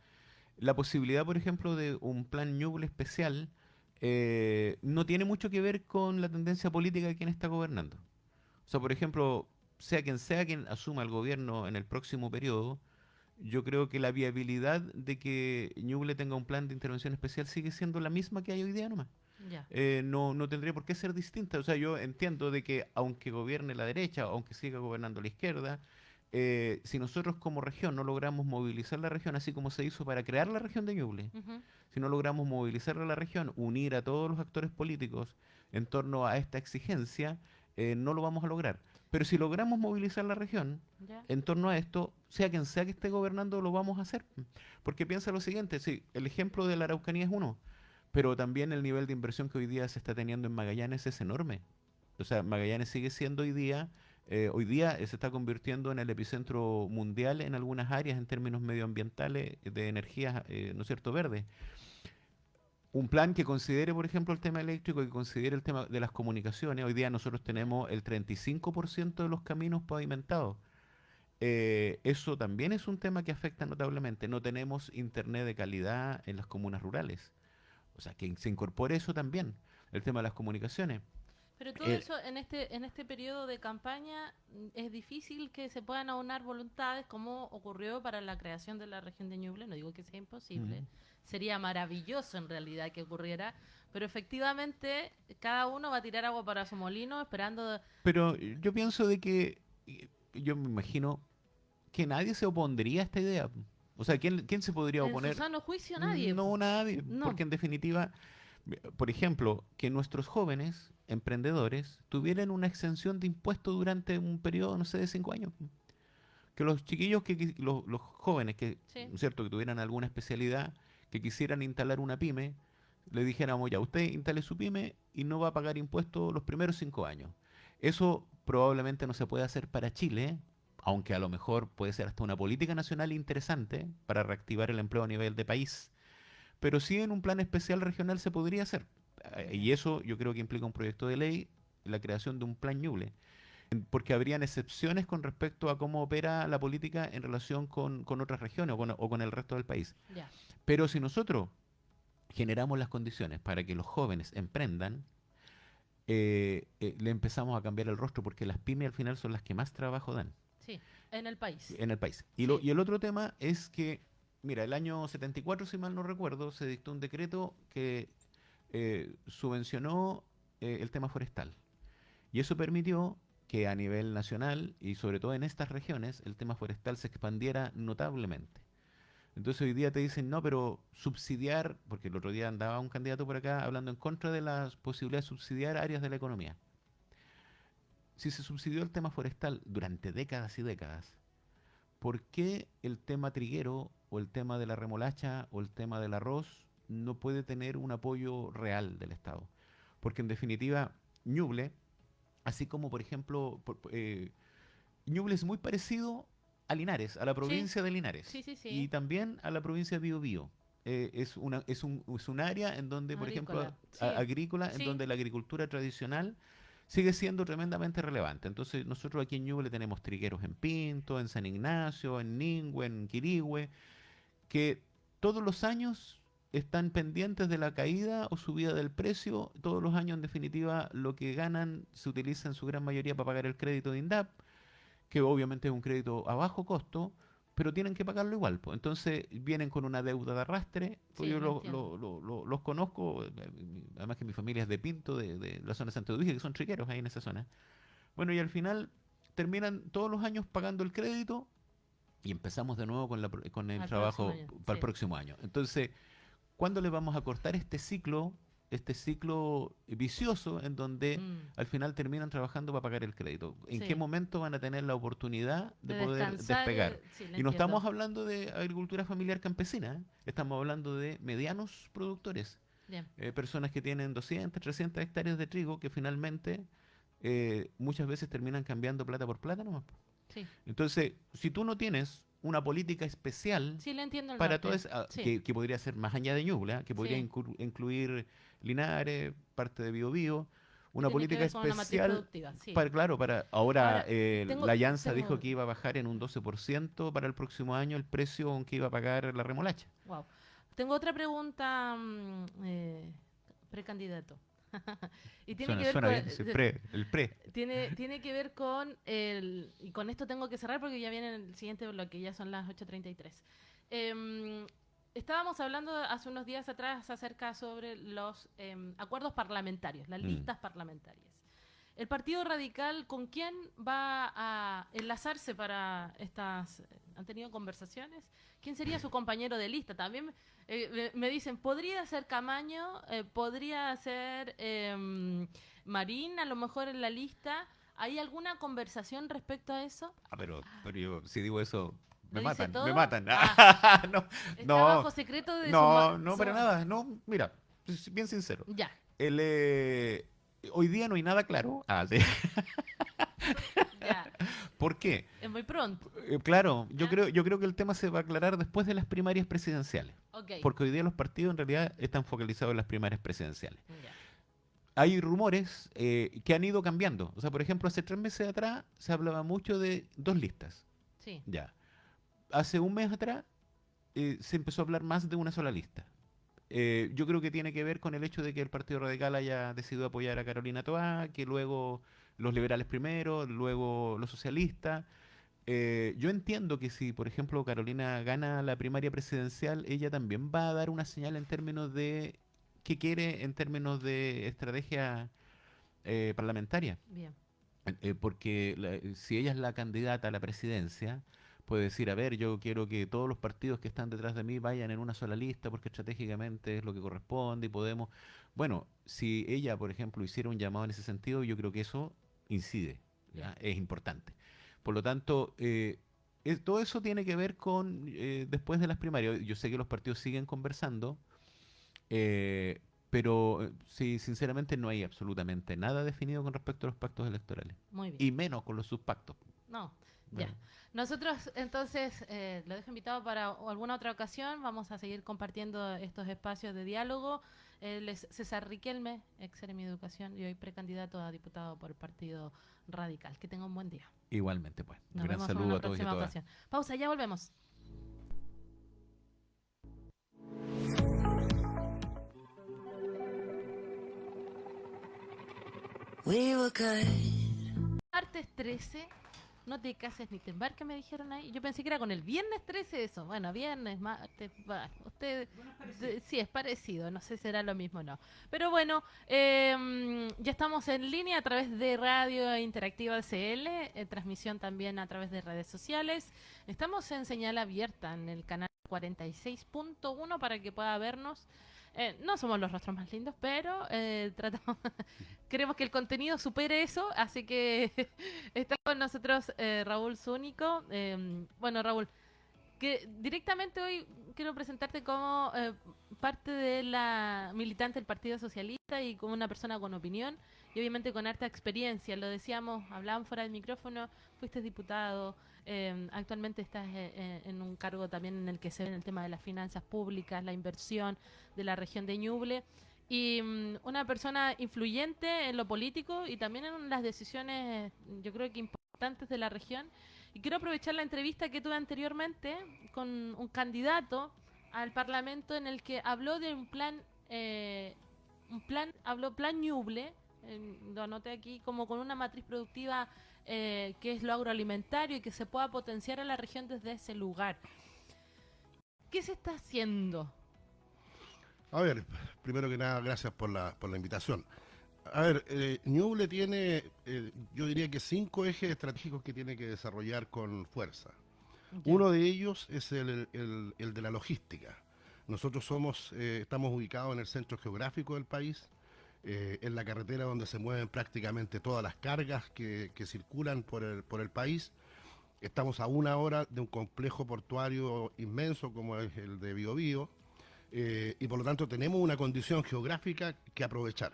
posibilidad, por ejemplo, de un plan Ñuble especial no tiene mucho que ver con la tendencia política de quien está gobernando. O sea, por ejemplo, sea quien asuma el gobierno en el próximo periodo, yo creo que la viabilidad de que Ñuble tenga un plan de intervención especial sigue siendo la misma que hay hoy día nomás. Ya. No tendría por qué ser distinta. O sea, yo entiendo de que aunque gobierne la derecha, aunque siga gobernando la izquierda, si nosotros como región no logramos movilizar la región así como se hizo para crear la región de Ñuble, Ujú. si no logramos movilizar a la región, unir a todos los actores políticos en torno a esta exigencia, no lo vamos a lograr. Pero si logramos movilizar la región Ya. en torno a esto, sea quien sea que esté gobernando, lo vamos a hacer. Porque piensa lo siguiente, sí, el ejemplo de la Araucanía es uno, pero también el nivel de inversión que hoy día se está teniendo en Magallanes es enorme. O sea, Magallanes sigue siendo hoy día se está convirtiendo en el epicentro mundial en algunas áreas en términos medioambientales de energías, ¿no es cierto?, verdes. Un plan que considere, por ejemplo, el tema eléctrico, que considere el tema de las comunicaciones. Hoy día nosotros tenemos el 35% de los caminos pavimentados. Eso también es un tema que afecta notablemente. No tenemos internet de calidad en las comunas rurales. O sea, que se incorpore eso también, el tema de las comunicaciones. Pero todo eso en este periodo de campaña es difícil que se puedan aunar voluntades como ocurrió para la creación de la región de Ñuble. No digo que sea imposible. Sería maravilloso en realidad que ocurriera, pero efectivamente cada uno va a tirar agua para su molino esperando... Pero yo pienso de que, yo me imagino que nadie se opondría a esta idea. O sea, ¿quién se podría oponer? En su sano juicio nadie. No, nadie. No. Porque en definitiva, por ejemplo, que nuestros jóvenes emprendedores tuvieran una exención de impuestos durante un periodo, no sé, de 5 años. Que los chiquillos, los jóvenes que, Sí. ¿no es cierto?, que tuvieran alguna especialidad, que quisieran instalar una pyme, le dijéramos, ya, usted instale su pyme y no va a pagar impuestos los primeros 5 años. Eso probablemente no se puede hacer para Chile, aunque a lo mejor puede ser hasta una política nacional interesante para reactivar el empleo a nivel de país. Pero sí en un plan especial regional se podría hacer. Y eso yo creo que implica un proyecto de ley, la creación de un plan Ñuble. Porque habrían excepciones con respecto a cómo opera la política en relación con otras regiones o con el resto del país. Ya. Pero si nosotros generamos las condiciones para que los jóvenes emprendan, le empezamos a cambiar el rostro, porque las pymes al final son las que más trabajo dan Sí, en el país. en el país. Y, Sí. y el otro tema es que, mira, el año 74, si mal no recuerdo, se dictó un decreto que subvencionó el tema forestal. Y eso permitió que a nivel nacional y sobre todo en estas regiones el tema forestal se expandiera notablemente. Entonces hoy día te dicen, no, pero subsidiar, porque el otro día andaba un candidato por acá hablando en contra de la posibilidad de subsidiar áreas de la economía. Si se subsidió el tema forestal durante décadas y décadas, ¿por qué el tema triguero o el tema de la remolacha o el tema del arroz no puede tener un apoyo real del Estado? Porque en definitiva, Ñuble, así como por ejemplo, Ñuble es muy parecido a Linares, a la Sí, provincia de Linares, sí, sí, y sí. también a la provincia de Biobío. Es un área en donde, por ejemplo, Agrícola. Sí, agrícola, en sí. donde la agricultura tradicional sigue siendo tremendamente relevante. Entonces, nosotros aquí en Ñuble tenemos trigueros en Pinto, en San Ignacio, en Ningüe, en Quirihue, que todos los años están pendientes de la caída o subida del precio. Todos los años, en definitiva, lo que ganan se utiliza en su gran mayoría para pagar el crédito de INDAP, que obviamente es un crédito a bajo costo, pero tienen que pagarlo igual, pues. Entonces vienen con una deuda de arrastre, pues Sí, yo lo entiendo. los conozco, además que mi familia es de Pinto, de la zona de Santo Domingo, que son triqueros ahí en esa zona. Bueno, y al final terminan todos los años pagando el crédito y empezamos de nuevo con el Al próximo trabajo año. para el Sí. próximo año. Entonces, ¿cuándo le vamos a cortar este ciclo vicioso en donde Mm, al final terminan trabajando para pagar el crédito? ¿En qué sí. momento van a tener la oportunidad de De poder descansar, despegar? sí, lo Y no entiendo. estamos hablando de agricultura familiar campesina, ¿eh? Estamos hablando de medianos productores, Bien. personas que tienen 200, 300 hectáreas de trigo que finalmente muchas veces terminan cambiando plata por plata nomás, po. Sí. Entonces, si tú no tienes una política especial Sí, le entiendo el para todo norte. eso, Sí, que podría ser más allá de Ñuble, ¿ah? Que podría sí. incluir Linares, parte de Biobío, Que una tiene que política ver con una matriz especial productiva. Sí. para, claro, para ahora Ahora, la Alianza dijo tengo, que iba a bajar en un 12% para el próximo año el precio en que iba a pagar la remolacha. wow. Tengo otra pregunta, precandidato. Y tiene que ver Suena con, bien, sí, el pre. tiene que ver con y con esto tengo que cerrar porque ya viene el siguiente bloque, ya son las 8:33. Estábamos hablando hace unos días atrás acerca sobre los acuerdos parlamentarios, las Mm. listas parlamentarias. ¿El Partido Radical con quién va a enlazarse para estas? ¿Han tenido conversaciones? ¿Quién sería su compañero de lista? También me dicen, podría ser Camaño, podría ser Marín, a lo mejor en la lista. ¿Hay alguna conversación respecto a eso? Ah, pero yo, si digo eso, ¿Lo dice me todo? matan. Ah, No, está no, bajo secreto de no, para nada. No, mira, bien sincero. Ya, El, hoy día no hay nada claro. Ah, sí. ya. ¿Por qué? Es muy pronto. Claro, ¿Ya? yo creo que el tema se va a aclarar después de las primarias presidenciales. Ok. Porque hoy día los partidos en realidad están focalizados en las primarias presidenciales. Ya. Hay rumores que han ido cambiando. O sea, por ejemplo, hace 3 meses atrás se hablaba mucho de 2 listas. Sí. Ya. Hace un mes atrás se empezó a hablar más de una sola lista. Yo creo que tiene que ver con el hecho de que el Partido Radical haya decidido apoyar a Carolina Toá, que luego los liberales primero, luego los socialistas. Yo entiendo que si, por ejemplo, Carolina gana la primaria presidencial, ella también va a dar una señal en términos de qué quiere en términos de estrategia parlamentaria. Bien. Porque si ella es la candidata a la presidencia, puede decir, a ver, yo quiero que todos los partidos que están detrás de mí vayan en una sola lista porque estratégicamente es lo que corresponde y podemos... Bueno, si ella, por ejemplo, hiciera un llamado en ese sentido, yo creo que eso incide, Bien. ¿ya? Es importante. Por lo tanto, todo eso tiene que ver con después de las primarias. Yo sé que los partidos siguen conversando, pero sí, sinceramente no hay absolutamente nada definido con respecto a los pactos electorales. Muy bien. Y menos con los subpactos. No, ya. Bueno, Nosotros entonces lo dejo invitado para alguna otra ocasión. Vamos a seguir compartiendo estos espacios de diálogo. Él es César Riquelme, ex Seremi de Educación y hoy precandidato a diputado por el Partido Radical. Que tenga un buen día. igualmente, pues. Un Nos gran vemos en saludo una a todos y a próxima todas. ocasión. Pausa, ya volvemos. We were good. Martes 13, no te cases ni te embarques, me dijeron ahí. Yo pensé que era con el viernes 13 eso. Bueno, viernes, martes, bueno, usted... sí, es parecido, no sé si será lo mismo o no. Pero bueno, ya estamos en línea a través de Radio Interactiva CL, transmisión también a través de redes sociales. Estamos en señal abierta en el canal 46.1 para que pueda vernos. No somos los rostros más lindos, pero tratamos, queremos que el contenido supere eso, así que está con nosotros Raúl Zúñigo. Bueno, Raúl, que directamente hoy quiero presentarte como parte de la militante del Partido Socialista y como una persona con opinión y obviamente con harta experiencia. Lo decíamos, hablaban fuera del micrófono, fuiste diputado, actualmente estás en un cargo también en el que se ve en el tema de las finanzas públicas, la inversión de la región de Ñuble y una persona influyente en lo político y también en las decisiones, yo creo que importantes de la región. Y quiero aprovechar la entrevista que tuve anteriormente con un candidato al Parlamento en el que habló de habló plan Ñuble, lo anoté aquí, como con una matriz productiva que es lo agroalimentario y que se pueda potenciar a la región desde ese lugar. ¿Qué se está haciendo? A ver, primero que nada, gracias por la invitación. A ver, Ñuble tiene, yo diría que 5 ejes estratégicos que tiene que desarrollar con fuerza. Ya. Uno de ellos es el de la logística. Nosotros estamos ubicados en el centro geográfico del país, en la carretera donde se mueven prácticamente todas las cargas que circulan por el país. Estamos a 1 hora de un complejo portuario inmenso como es el de Biobío, y por lo tanto tenemos una condición geográfica que aprovechar.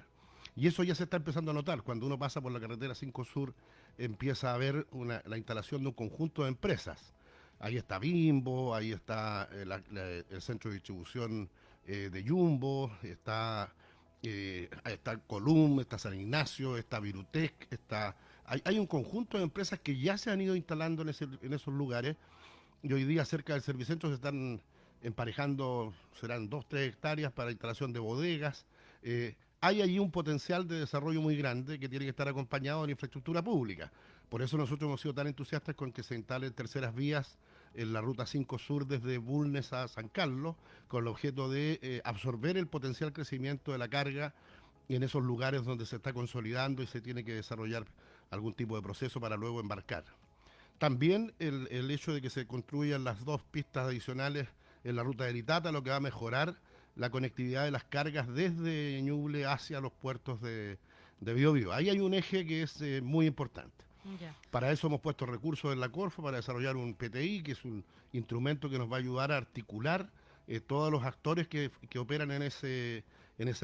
Y eso ya se está empezando a notar. Cuando uno pasa por la carretera 5 Sur, empieza a ver la instalación de un conjunto de empresas. Ahí está Bimbo, ahí está el centro de distribución de Jumbo, está Colum, está San Ignacio, está Virutec, hay un conjunto de empresas que ya se han ido instalando en esos lugares. Y hoy día cerca del Servicentro se están emparejando, serán 2-3 hectáreas para instalación de bodegas. Hay allí un potencial de desarrollo muy grande que tiene que estar acompañado de la infraestructura pública. Por eso nosotros hemos sido tan entusiastas con que se instalen terceras vías en la ruta 5 Sur desde Bulnes a San Carlos, con el objeto de absorber el potencial crecimiento de la carga en esos lugares donde se está consolidando y se tiene que desarrollar algún tipo de proceso para luego embarcar. También el hecho de que se construyan las 2 pistas adicionales en la ruta de Litata, lo que va a mejorar la conectividad de las cargas desde Ñuble hacia los puertos de Biobío. Ahí hay un eje que es muy importante. Ya. Para eso hemos puesto recursos en la Corfo para desarrollar un PTI, que es un instrumento que nos va a ayudar a articular todos los actores que operan en ese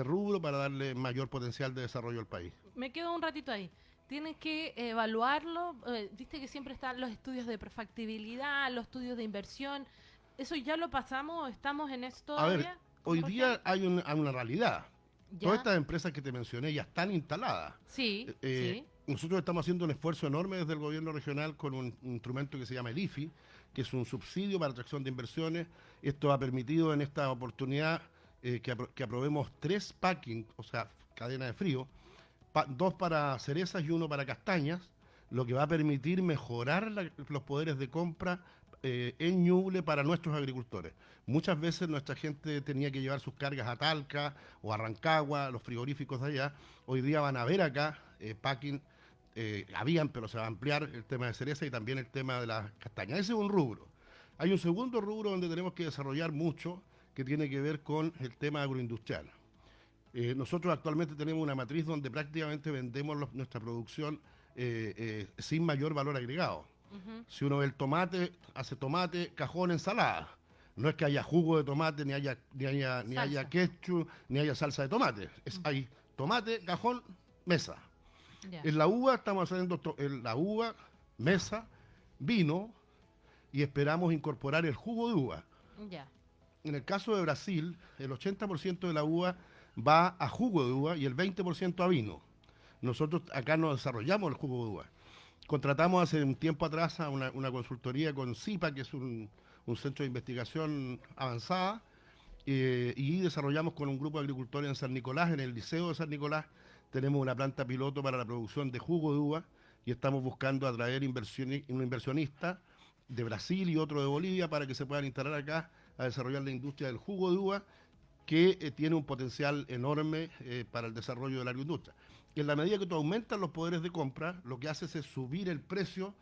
rubro para darle mayor potencial de desarrollo al país. Me quedo un ratito ahí. Tienes que evaluarlo. Viste que siempre están los estudios de prefactibilidad, los estudios de inversión. ¿Eso ya lo pasamos? ¿Estamos en esto A ver, todavía? hoy día hay una realidad. ¿Ya? Todas estas empresas que te mencioné ya están instaladas. Sí, sí. Nosotros estamos haciendo un esfuerzo enorme desde el gobierno regional con un instrumento que se llama el IFI, que es un subsidio para atracción de inversiones. Esto ha permitido en esta oportunidad que aprobemos 3 packing, o sea, cadena de frío, 2 para cerezas y 1 para castañas, lo que va a permitir mejorar los poderes de compra en Ñuble para nuestros agricultores. Muchas veces nuestra gente tenía que llevar sus cargas a Talca o a Rancagua, los frigoríficos de allá. Hoy día van a ver acá packing, habían, pero se va a ampliar el tema de cereza y también el tema de las castañas. Ese es un rubro. Hay un segundo rubro donde tenemos que desarrollar mucho, que tiene que ver con el tema agroindustrial. Nosotros actualmente tenemos una matriz donde prácticamente vendemos nuestra producción sin mayor valor agregado. Ujú. Si uno ve el tomate, hace tomate, cajón, ensalada. No es que haya jugo de tomate, ni haya ketchup, ni haya salsa de tomate. Hay tomate, cajón, mesa. Ya. En la uva estamos haciendo la uva, mesa, vino y esperamos incorporar el jugo de uva. Ya. En el caso de Brasil, el 80% de la uva va a jugo de uva y el 20% a vino. Nosotros acá no desarrollamos el jugo de uva. Contratamos hace un tiempo atrás a una consultoría con CIPA, que es un centro de investigación avanzada, y desarrollamos con un grupo de agricultores en San Nicolás, en el Liceo de San Nicolás, tenemos una planta piloto para la producción de jugo de uva y estamos buscando atraer un inversionista de Brasil y otro de Bolivia para que se puedan instalar acá a desarrollar la industria del jugo de uva, que tiene un potencial enorme para el desarrollo de la agroindustria. Y en la medida que tú aumentas los poderes de compra, lo que haces es subir el precio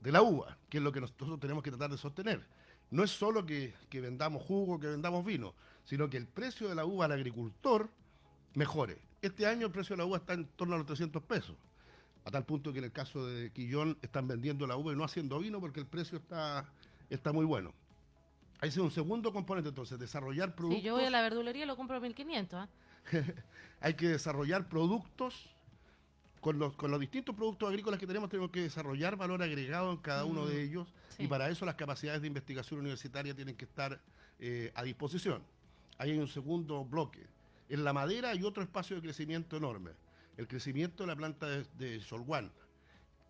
de la uva, que es lo que nosotros tenemos que tratar de sostener. no es solo que vendamos jugo, que vendamos vino, sino que el precio de la uva al agricultor mejore. Este año el precio de la uva está en torno a los 300 pesos, a tal punto que en el caso de Quillón están vendiendo la uva y no haciendo vino porque el precio está muy bueno. Ahí es un segundo componente, entonces, desarrollar productos. Si yo voy a la verdulería lo compro a 1.500, ¿eh? Hay que desarrollar productos. Con los distintos productos agrícolas que tenemos que desarrollar valor agregado en cada uno de ellos, sí. y para eso las capacidades de investigación universitaria tienen que estar a disposición. Ahí hay un segundo bloque. En la madera hay otro espacio de crecimiento enorme. El crecimiento de la planta de Solguán,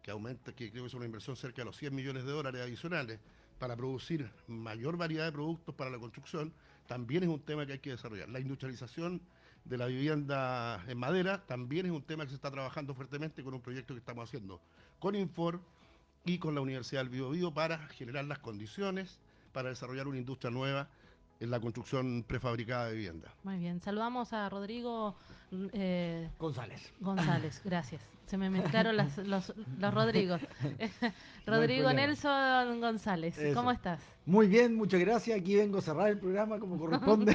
que aumenta, que creo que es una inversión cerca de los $100 millones adicionales para producir mayor variedad de productos para la construcción, también es un tema que hay que desarrollar. La industrialización de la vivienda en madera también es un tema que se está trabajando fuertemente con un proyecto que estamos haciendo con Infor y con la Universidad del Biobío para generar las condiciones para desarrollar una industria nueva en la construcción prefabricada de vivienda. Muy bien, saludamos a Rodrigo González. González, gracias. Se me mezclaron los Rodrigos. Rodrigo problema. Nelson González, Eso. ¿cómo estás? Muy bien, muchas gracias. Aquí vengo a cerrar el programa como corresponde.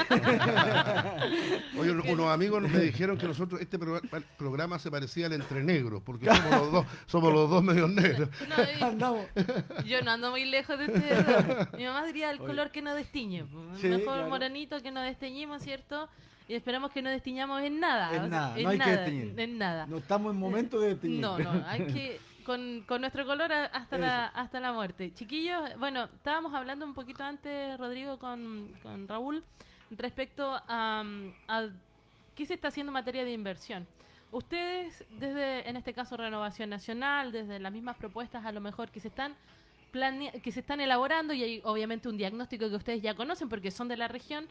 Oye, unos amigos me dijeron que nosotros, este programa se parecía al Entre Negros, porque somos los dos medios negros. No, Andamos. yo no ando muy lejos de ustedes dos. Mi mamá diría el color que no destiñe. Sí, Mejor claro. morenito que no desteñimos, ¿cierto? Y esperamos que no destiñamos en nada. En o sea, nada, en no hay que nada, desteñir. En nada. No estamos en momento de desteñir. No, hay que con nuestro color hasta la muerte. Chiquillos, bueno, estábamos hablando un poquito antes, Rodrigo, con Raúl, respecto a qué se está haciendo en materia de inversión. Ustedes, desde, en este caso, Renovación Nacional, desde las mismas propuestas a lo mejor que se están elaborando, y hay obviamente un diagnóstico que ustedes ya conocen porque son de la región,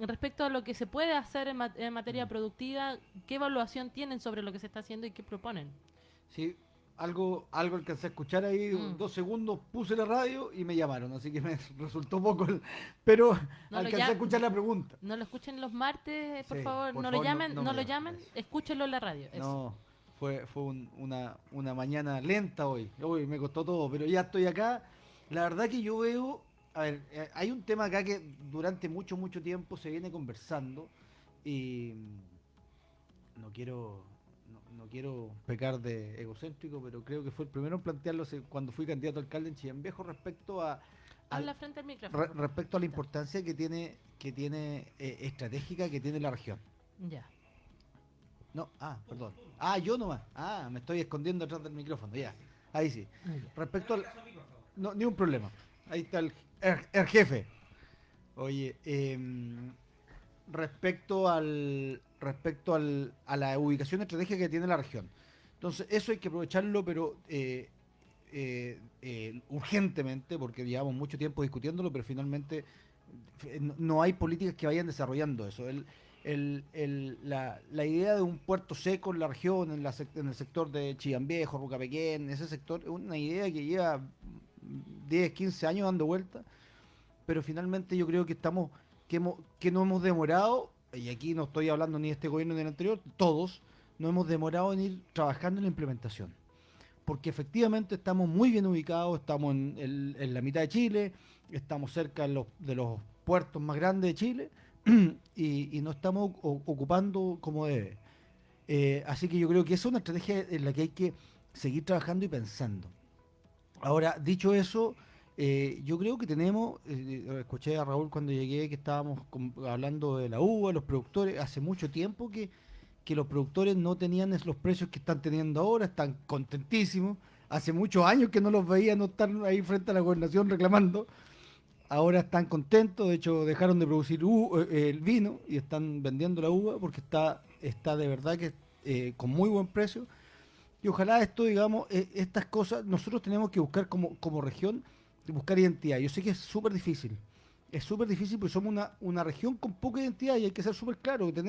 respecto a lo que se puede hacer en materia productiva, ¿qué evaluación tienen sobre lo que se está haciendo y qué proponen? Sí, algo alcancé a escuchar ahí, 2 segundos, puse la radio y me llamaron, así que me resultó poco, pero No lo alcancé llama- a escuchar la pregunta. No lo escuchen los martes, por Sí, favor, por no favor, lo llamen, no no me lo llamen. llamen, escúchenlo en la radio. eso. No, fue una mañana lenta hoy. Hoy me costó todo, pero ya estoy acá. La verdad que yo veo, a ver, hay un tema acá que durante mucho tiempo se viene conversando y no quiero pecar de egocéntrico, pero creo que fue el primero en plantearlo cuando fui candidato a alcalde en Chillán Viejo respecto a Habla frente al micrófono. respecto a la importancia que tiene estratégica que tiene la región. Ya. No, perdón. Yo nomás. Me estoy escondiendo atrás del micrófono, ya. Ahí sí. Respecto al... No, ni un problema. Ahí está el jefe. Oye, respecto a la ubicación estratégica que tiene la región. Entonces, eso hay que aprovecharlo, pero urgentemente, porque llevamos mucho tiempo discutiéndolo, pero finalmente no hay políticas que vayan desarrollando eso. La idea de un puerto seco en la región, en el sector de Chillán Viejo, Rucapequén, ese sector, es una idea que lleva 10, 15 años dando vuelta, pero finalmente yo creo que que no hemos demorado, y aquí no estoy hablando ni de este gobierno ni del anterior, todos no hemos demorado en ir trabajando en la implementación, porque efectivamente estamos muy bien ubicados, estamos en la mitad de Chile, estamos cerca de los puertos más grandes de Chile, y no estamos ocupando como debe. Así que yo creo que esa es una estrategia en la que hay que seguir trabajando y pensando. Ahora, dicho eso, yo creo que tenemos, escuché a Raúl cuando llegué que estábamos hablando de la uva, los productores, hace mucho tiempo que los productores no tenían los precios que están teniendo ahora, están contentísimos, hace muchos años que no los veía, no están ahí frente a la gobernación reclamando. Ahora están contentos, de hecho dejaron de producir el vino y están vendiendo la uva porque está de verdad que con muy buen precio. Y ojalá esto, digamos, estas cosas, nosotros tenemos que buscar como región, buscar identidad. Yo sé que es súper difícil porque somos una región con poca identidad y hay que ser súper claro, que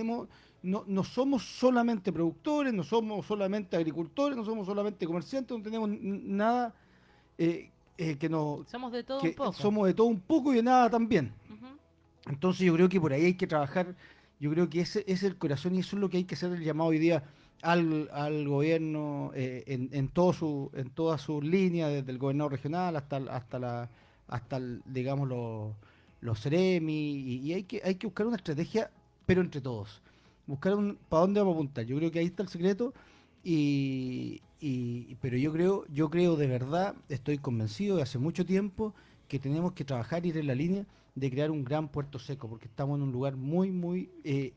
no somos solamente productores, no somos solamente agricultores, no somos solamente comerciantes, no tenemos nada... que no Somos de todo que un poco. somos de todo un poco y de nada también. Ujú. Entonces yo creo que por ahí hay que trabajar, yo creo que ese es el corazón y eso es lo que hay que hacer el llamado hoy día al gobierno en todas sus líneas, desde el gobernador regional hasta hasta digamos, los Ceremi, y hay que buscar una estrategia, pero entre todos. Buscar para dónde vamos a apuntar. Yo creo que ahí está el secreto, pero yo creo de verdad, estoy convencido de hace mucho tiempo que tenemos que trabajar y ir en la línea de crear un gran puerto seco, porque estamos en un lugar muy, muy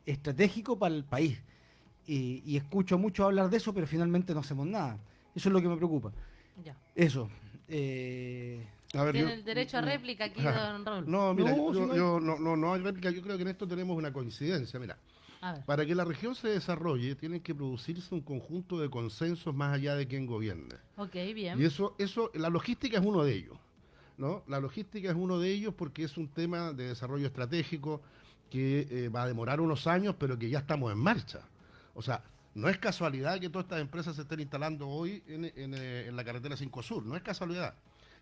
estratégico para el país. Y escucho mucho hablar de eso, pero finalmente no hacemos nada. Eso es lo que me preocupa. Ya. Eso. A ver, Tiene el derecho a réplica aquí, don Raúl. No, mira, No, si no hay réplica. Yo creo que en esto tenemos una coincidencia. Mira, A ver. para que la región se desarrolle, tienen que producirse un conjunto de consensos más allá de quién gobierne. Ok, bien. Y eso, la logística es uno de ellos, ¿no? La logística es uno de ellos porque es un tema de desarrollo estratégico que va a demorar unos años, pero que ya estamos en marcha. O sea, no es casualidad que todas estas empresas se estén instalando hoy en la carretera 5 Sur, no es casualidad.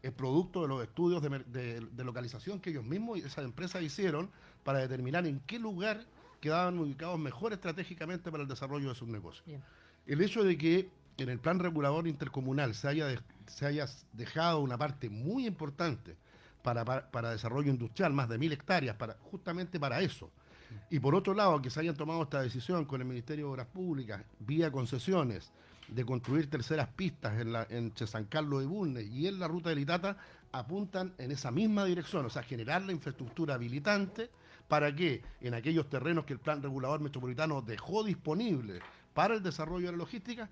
Es producto de los estudios de localización que ellos mismos, esas empresas, hicieron para determinar en qué lugar quedaban ubicados mejor estratégicamente para el desarrollo de sus negocios. Bien. El hecho de que en el plan regulador intercomunal se haya dejado una parte muy importante para desarrollo industrial, más de 1.000 hectáreas, justamente para eso. Y por otro lado, que se hayan tomado esta decisión con el Ministerio de Obras Públicas, vía concesiones, de construir terceras pistas entre San Carlos de Bulnes y en la ruta de Litata, apuntan en esa misma dirección, o sea, generar la infraestructura habilitante para que en aquellos terrenos que el Plan Regulador Metropolitano dejó disponibles para el desarrollo de la logística,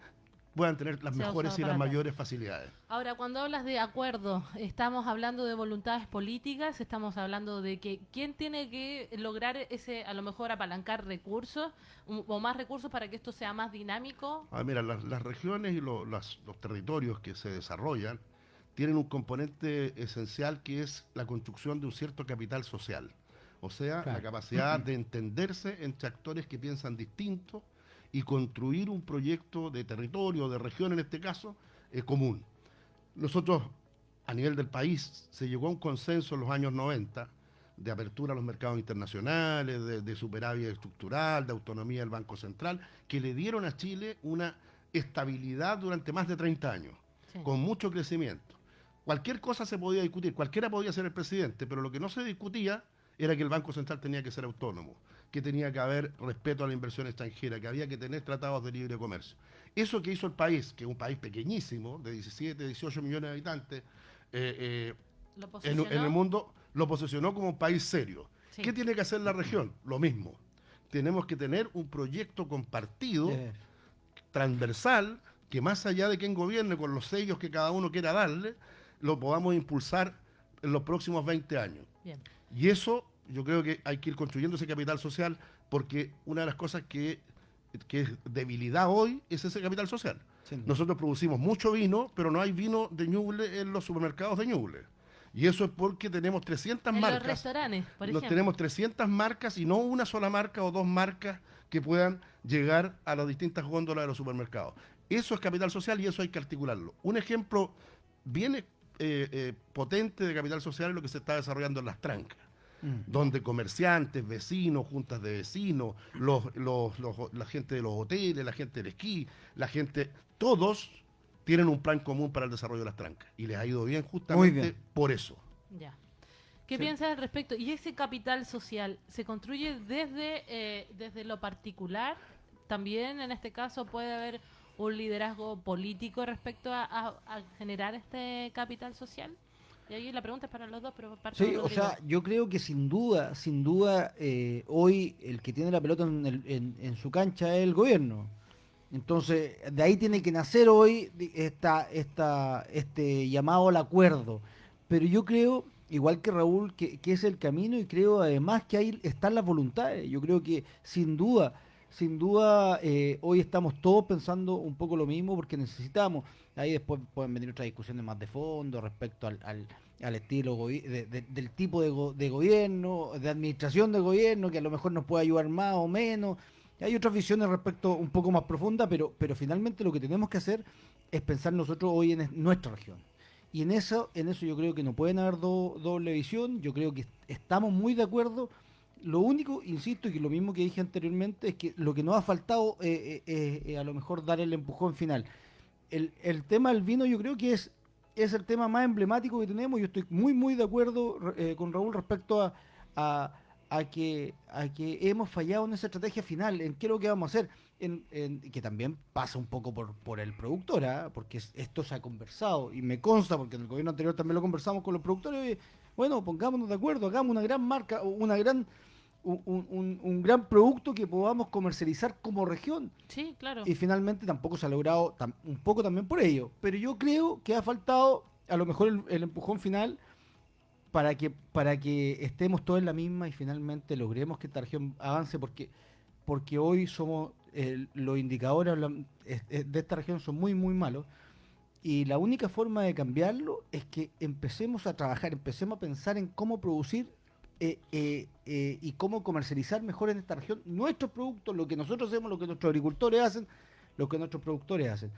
puedan tener las Sea mejores usado y las para tal. mayores facilidades. Ahora, cuando hablas de acuerdo, ¿estamos hablando de voluntades políticas? ¿Estamos hablando de que quién tiene que lograr a lo mejor apalancar recursos o más recursos para que esto sea más dinámico? Mira, las regiones y los territorios que se desarrollan tienen un componente esencial que es la construcción de un cierto capital social. O sea, Claro. la capacidad de entenderse entre actores que piensan distinto y construir un proyecto de territorio, de región en este caso, común. Nosotros, a nivel del país, se llegó a un consenso en los años 90 de apertura a los mercados internacionales, de superávit estructural, de autonomía del Banco Central, que le dieron a Chile una estabilidad durante más de 30 años, Sí. con mucho crecimiento. Cualquier cosa se podía discutir, cualquiera podía ser el presidente, pero lo que no se discutía era que el Banco Central tenía que ser autónomo, que tenía que haber respeto a la inversión extranjera, que había que tener tratados de libre comercio. Eso que hizo el país, que es un país pequeñísimo, de 17, 18 millones de habitantes, ¿Lo en posicionó? el mundo, lo posicionó como un país serio. Sí. ¿Qué tiene que hacer la región? Lo mismo. Tenemos que tener un proyecto compartido, transversal, que más allá de quién gobierne, con los sellos que cada uno quiera darle, lo podamos impulsar en los próximos 20 años. Bien. Y eso, yo creo que hay que ir construyendo ese capital social, porque una de las cosas que es debilidad hoy es ese capital social. Sí. Nosotros producimos mucho vino, pero no hay vino de Ñuble en los supermercados de Ñuble. Y eso es porque tenemos 300 En marcas. los restaurantes, por ejemplo. Tenemos 300 marcas y no una sola marca o dos marcas que puedan llegar a las distintas góndolas de los supermercados. Eso es capital social y eso hay que articularlo. Un ejemplo bien potente de capital social es lo que se está desarrollando en Las Trancas, donde comerciantes, vecinos, juntas de vecinos, la gente de los hoteles, la gente del esquí, todos tienen un plan común para el desarrollo de Las Trancas. Y les ha ido bien Muy justamente bien. por eso. Ya. ¿Qué Sí. piensas al respecto? ¿Y ese capital social se construye desde lo particular? También en este caso puede haber un liderazgo político respecto a generar este capital social. Y ahí la pregunta es para los dos, pero parte Sí, de o Rodrigo. sea, yo creo que sin duda, hoy el que tiene la pelota en su cancha es el gobierno. Entonces, de ahí tiene que nacer hoy este llamado al acuerdo. Pero yo creo, igual que Raúl, que es el camino, y creo además que ahí están las voluntades. Yo creo que sin duda, hoy estamos todos pensando un poco lo mismo, porque necesitamos. Ahí después pueden venir otras discusiones más de fondo respecto al estilo del tipo de gobierno, de administración de gobierno, que a lo mejor nos puede ayudar más o menos. Hay otras visiones respecto un poco más profundas, pero finalmente lo que tenemos que hacer es pensar nosotros hoy en nuestra región. Y en eso yo creo que no pueden haber doble visión. Yo creo que estamos muy de acuerdo. Lo único, insisto, y que lo mismo que dije anteriormente, es que lo que nos ha faltado es a lo mejor dar el empujón final. El tema del vino yo creo que es es el tema más emblemático que tenemos. Yo estoy muy de acuerdo con Raúl respecto a que hemos fallado en esa estrategia final, en qué es lo que vamos a hacer, que también pasa un poco por el productor, ¿ah? Porque esto se ha conversado, y me consta, porque en el gobierno anterior también lo conversamos con los productores, bueno, pongámonos de acuerdo, hagamos una gran marca, un gran producto que podamos comercializar como región. Sí, claro. Y finalmente tampoco se ha logrado, un poco también por ello. Pero yo creo que ha faltado a lo mejor el empujón final para que estemos todos en la misma y finalmente logremos que esta región avance, porque hoy somos los indicadores de esta región son muy malos, y la única forma de cambiarlo es que empecemos a trabajar, empecemos a pensar en cómo producir y cómo comercializar mejor en esta región nuestros productos, lo que nosotros hacemos, lo que nuestros agricultores hacen, lo que nuestros productores hacen.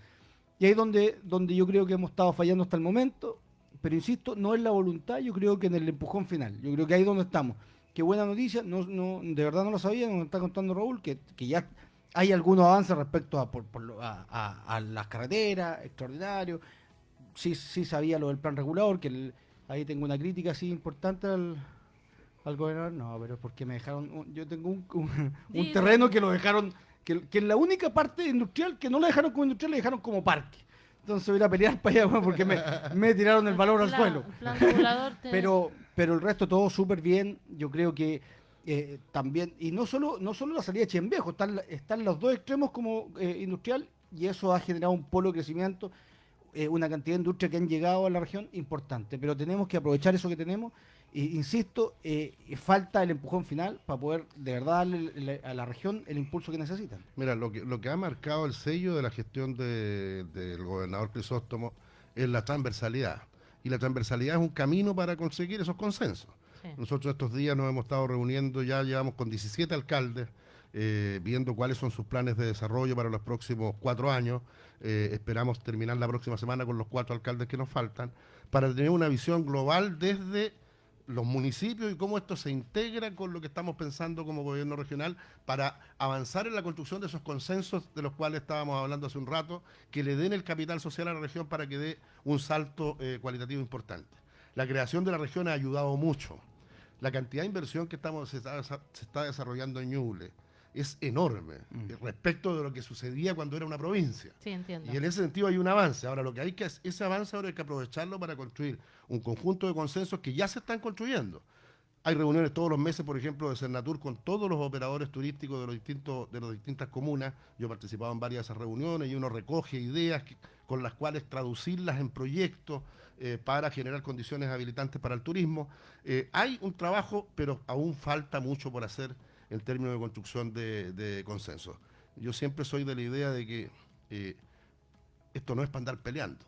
Y ahí es donde yo creo que hemos estado fallando hasta el momento, pero insisto, no es la voluntad, yo creo que en el empujón final, yo creo que ahí es donde estamos. Qué buena noticia, de verdad no lo sabía, nos está contando Raúl, que ya hay algunos avances respecto a las carreteras, extraordinarios. Sí sabía lo del plan regulador, que ahí tengo una crítica así importante al gobernador. No, pero es porque me dejaron, yo tengo un terreno que lo dejaron, que es la única parte industrial que no lo dejaron como industrial, le dejaron como parque. Entonces voy a ir a pelear para allá, porque me tiraron el valor al suelo. El plan regulador Pero el resto todo súper bien. Yo creo que también, y no solo la salida de Chiembiejo, están los dos extremos como industrial, y eso ha generado un polo de crecimiento, una cantidad de industria que han llegado a la región importante, pero tenemos que aprovechar eso que tenemos. Insisto, falta el empujón final para poder de verdad darle a la región el impulso que necesitan. Mira, lo que ha marcado el sello de la gestión del gobernador Crisóstomo es la transversalidad. Y la transversalidad es un camino para conseguir esos consensos. Sí. Nosotros estos días nos hemos estado reuniendo, ya llevamos con 17 alcaldes, viendo cuáles son sus planes de desarrollo para los próximos 4 años. Esperamos terminar la próxima semana con los 4 alcaldes que nos faltan, para tener una visión global desde los municipios y cómo esto se integra con lo que estamos pensando como gobierno regional para avanzar en la construcción de esos consensos de los cuales estábamos hablando hace un rato, que le den el capital social a la región para que dé un salto cualitativo importante. La creación de la región ha ayudado mucho. La cantidad de inversión que se está desarrollando en Ñuble es enorme respecto de lo que sucedía cuando era una provincia. Sí, entiendo. Y en ese sentido hay un avance. Ahora, ese avance ahora hay que aprovecharlo para construir un conjunto de consensos que ya se están construyendo. Hay reuniones todos los meses, por ejemplo, de Cernatur con todos los operadores turísticos de las distintas comunas. Yo he participado en varias de esas reuniones y uno recoge ideas con las cuales traducirlas en proyectos para generar condiciones habilitantes para el turismo. Hay un trabajo, pero aún falta mucho por hacer en términos de construcción de consensos. Yo siempre soy de la idea de que esto no es para andar peleando.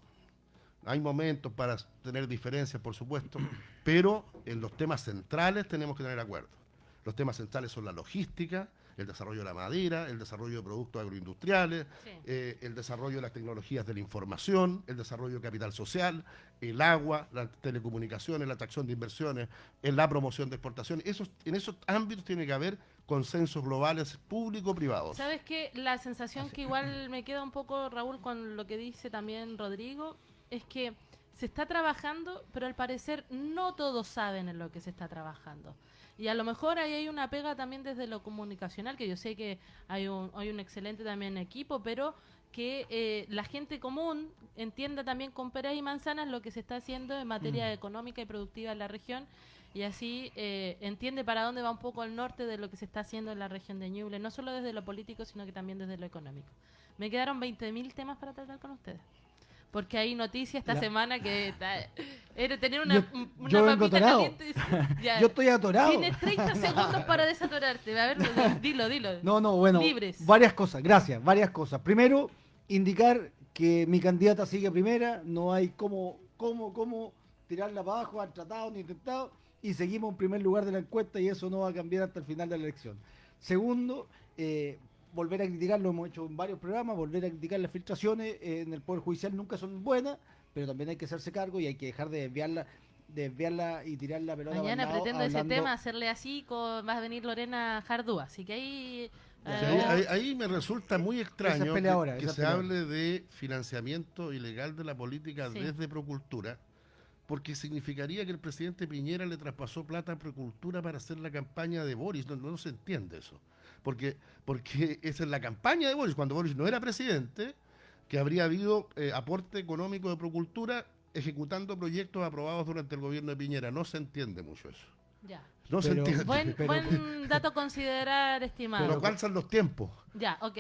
Hay momentos para tener diferencias, por supuesto, pero en los temas centrales tenemos que tener acuerdos. Los temas centrales son la logística, el desarrollo de la madera, el desarrollo de productos agroindustriales, sí, el desarrollo de las tecnologías de la información, el desarrollo de capital social, el agua, las telecomunicaciones, la atracción de inversiones, en la promoción de exportaciones. En esos ámbitos tiene que haber consensos globales público-privados. ¿Sabes qué? La sensación que igual me queda un poco, Raúl, con lo que dice también Rodrigo, es que se está trabajando, pero al parecer no todos saben en lo que se está trabajando. Y a lo mejor ahí hay una pega también desde lo comunicacional, que yo sé que hay un excelente también equipo, pero que la gente común entienda también con peras y manzanas lo que se está haciendo en materia económica y productiva en la región, y así entiende para dónde va un poco al norte de lo que se está haciendo en la región de Ñuble, no solo desde lo político, sino que también desde lo económico. Me quedaron 20.000 temas para tratar con ustedes. Porque hay noticias esta semana que tener una papita caliente. Yo estoy atorado. Tienes 30 segundos para desatorarte. A ver, dilo. No, bueno, libres. Varias cosas, gracias, varias cosas. Primero, indicar que mi candidata sigue primera, no hay cómo tirarla para abajo, han tratado ni intentado, y seguimos en primer lugar de la encuesta, y eso no va a cambiar hasta el final de la elección. Segundo, volver a criticar, lo hemos hecho en varios programas, volver a criticar las filtraciones en el Poder Judicial nunca son buenas, pero también hay que hacerse cargo y hay que dejar de desviarla y tirar la pelota. Mañana pretendo ese tema hacerle así, va a venir Lorena Jardúa, así que ahí Sí, ahí me resulta muy extraño Esa es peleadora, que esa es se peleadora. hable de financiamiento ilegal de la política Sí. desde Procultura, porque significaría que el presidente Piñera le traspasó plata a Procultura para hacer la campaña de Boris. No se entiende eso. Porque esa es la campaña de Boris, cuando Boris no era presidente, que habría habido aporte económico de Procultura ejecutando proyectos aprobados durante el gobierno de Piñera. No se entiende mucho eso. Ya. No se Pero- entiende. Buen dato a considerar, estimado. Pero calzan los tiempos. Ya, ok.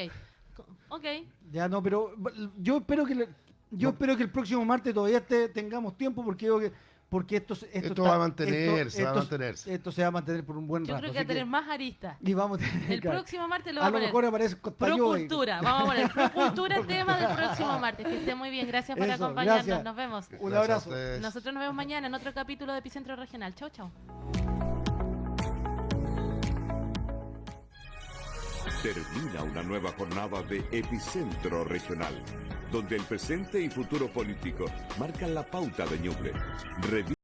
Ok. Ya no, pero yo espero que espero que el próximo martes todavía tengamos tiempo porque Esto va a mantenerse, va a mantenerse. Esto se va a mantener por un buen Yo rato. creo que va a así tener más aristas. y vamos a tener, El claro, próximo martes lo a va a lo poner. mejor aparece Costayo y- Procultura, vamos a poner Procultura tema del próximo martes. Que esté muy bien, gracias por Eso, acompañarnos, gracias. nos vemos. Un Gracias a abrazo. ustedes. Nosotros nos vemos mañana en otro capítulo de Epicentro Regional. Chau, chau. Termina una nueva jornada de Epicentro Regional, donde el presente y futuro político marcan la pauta de Ñuble.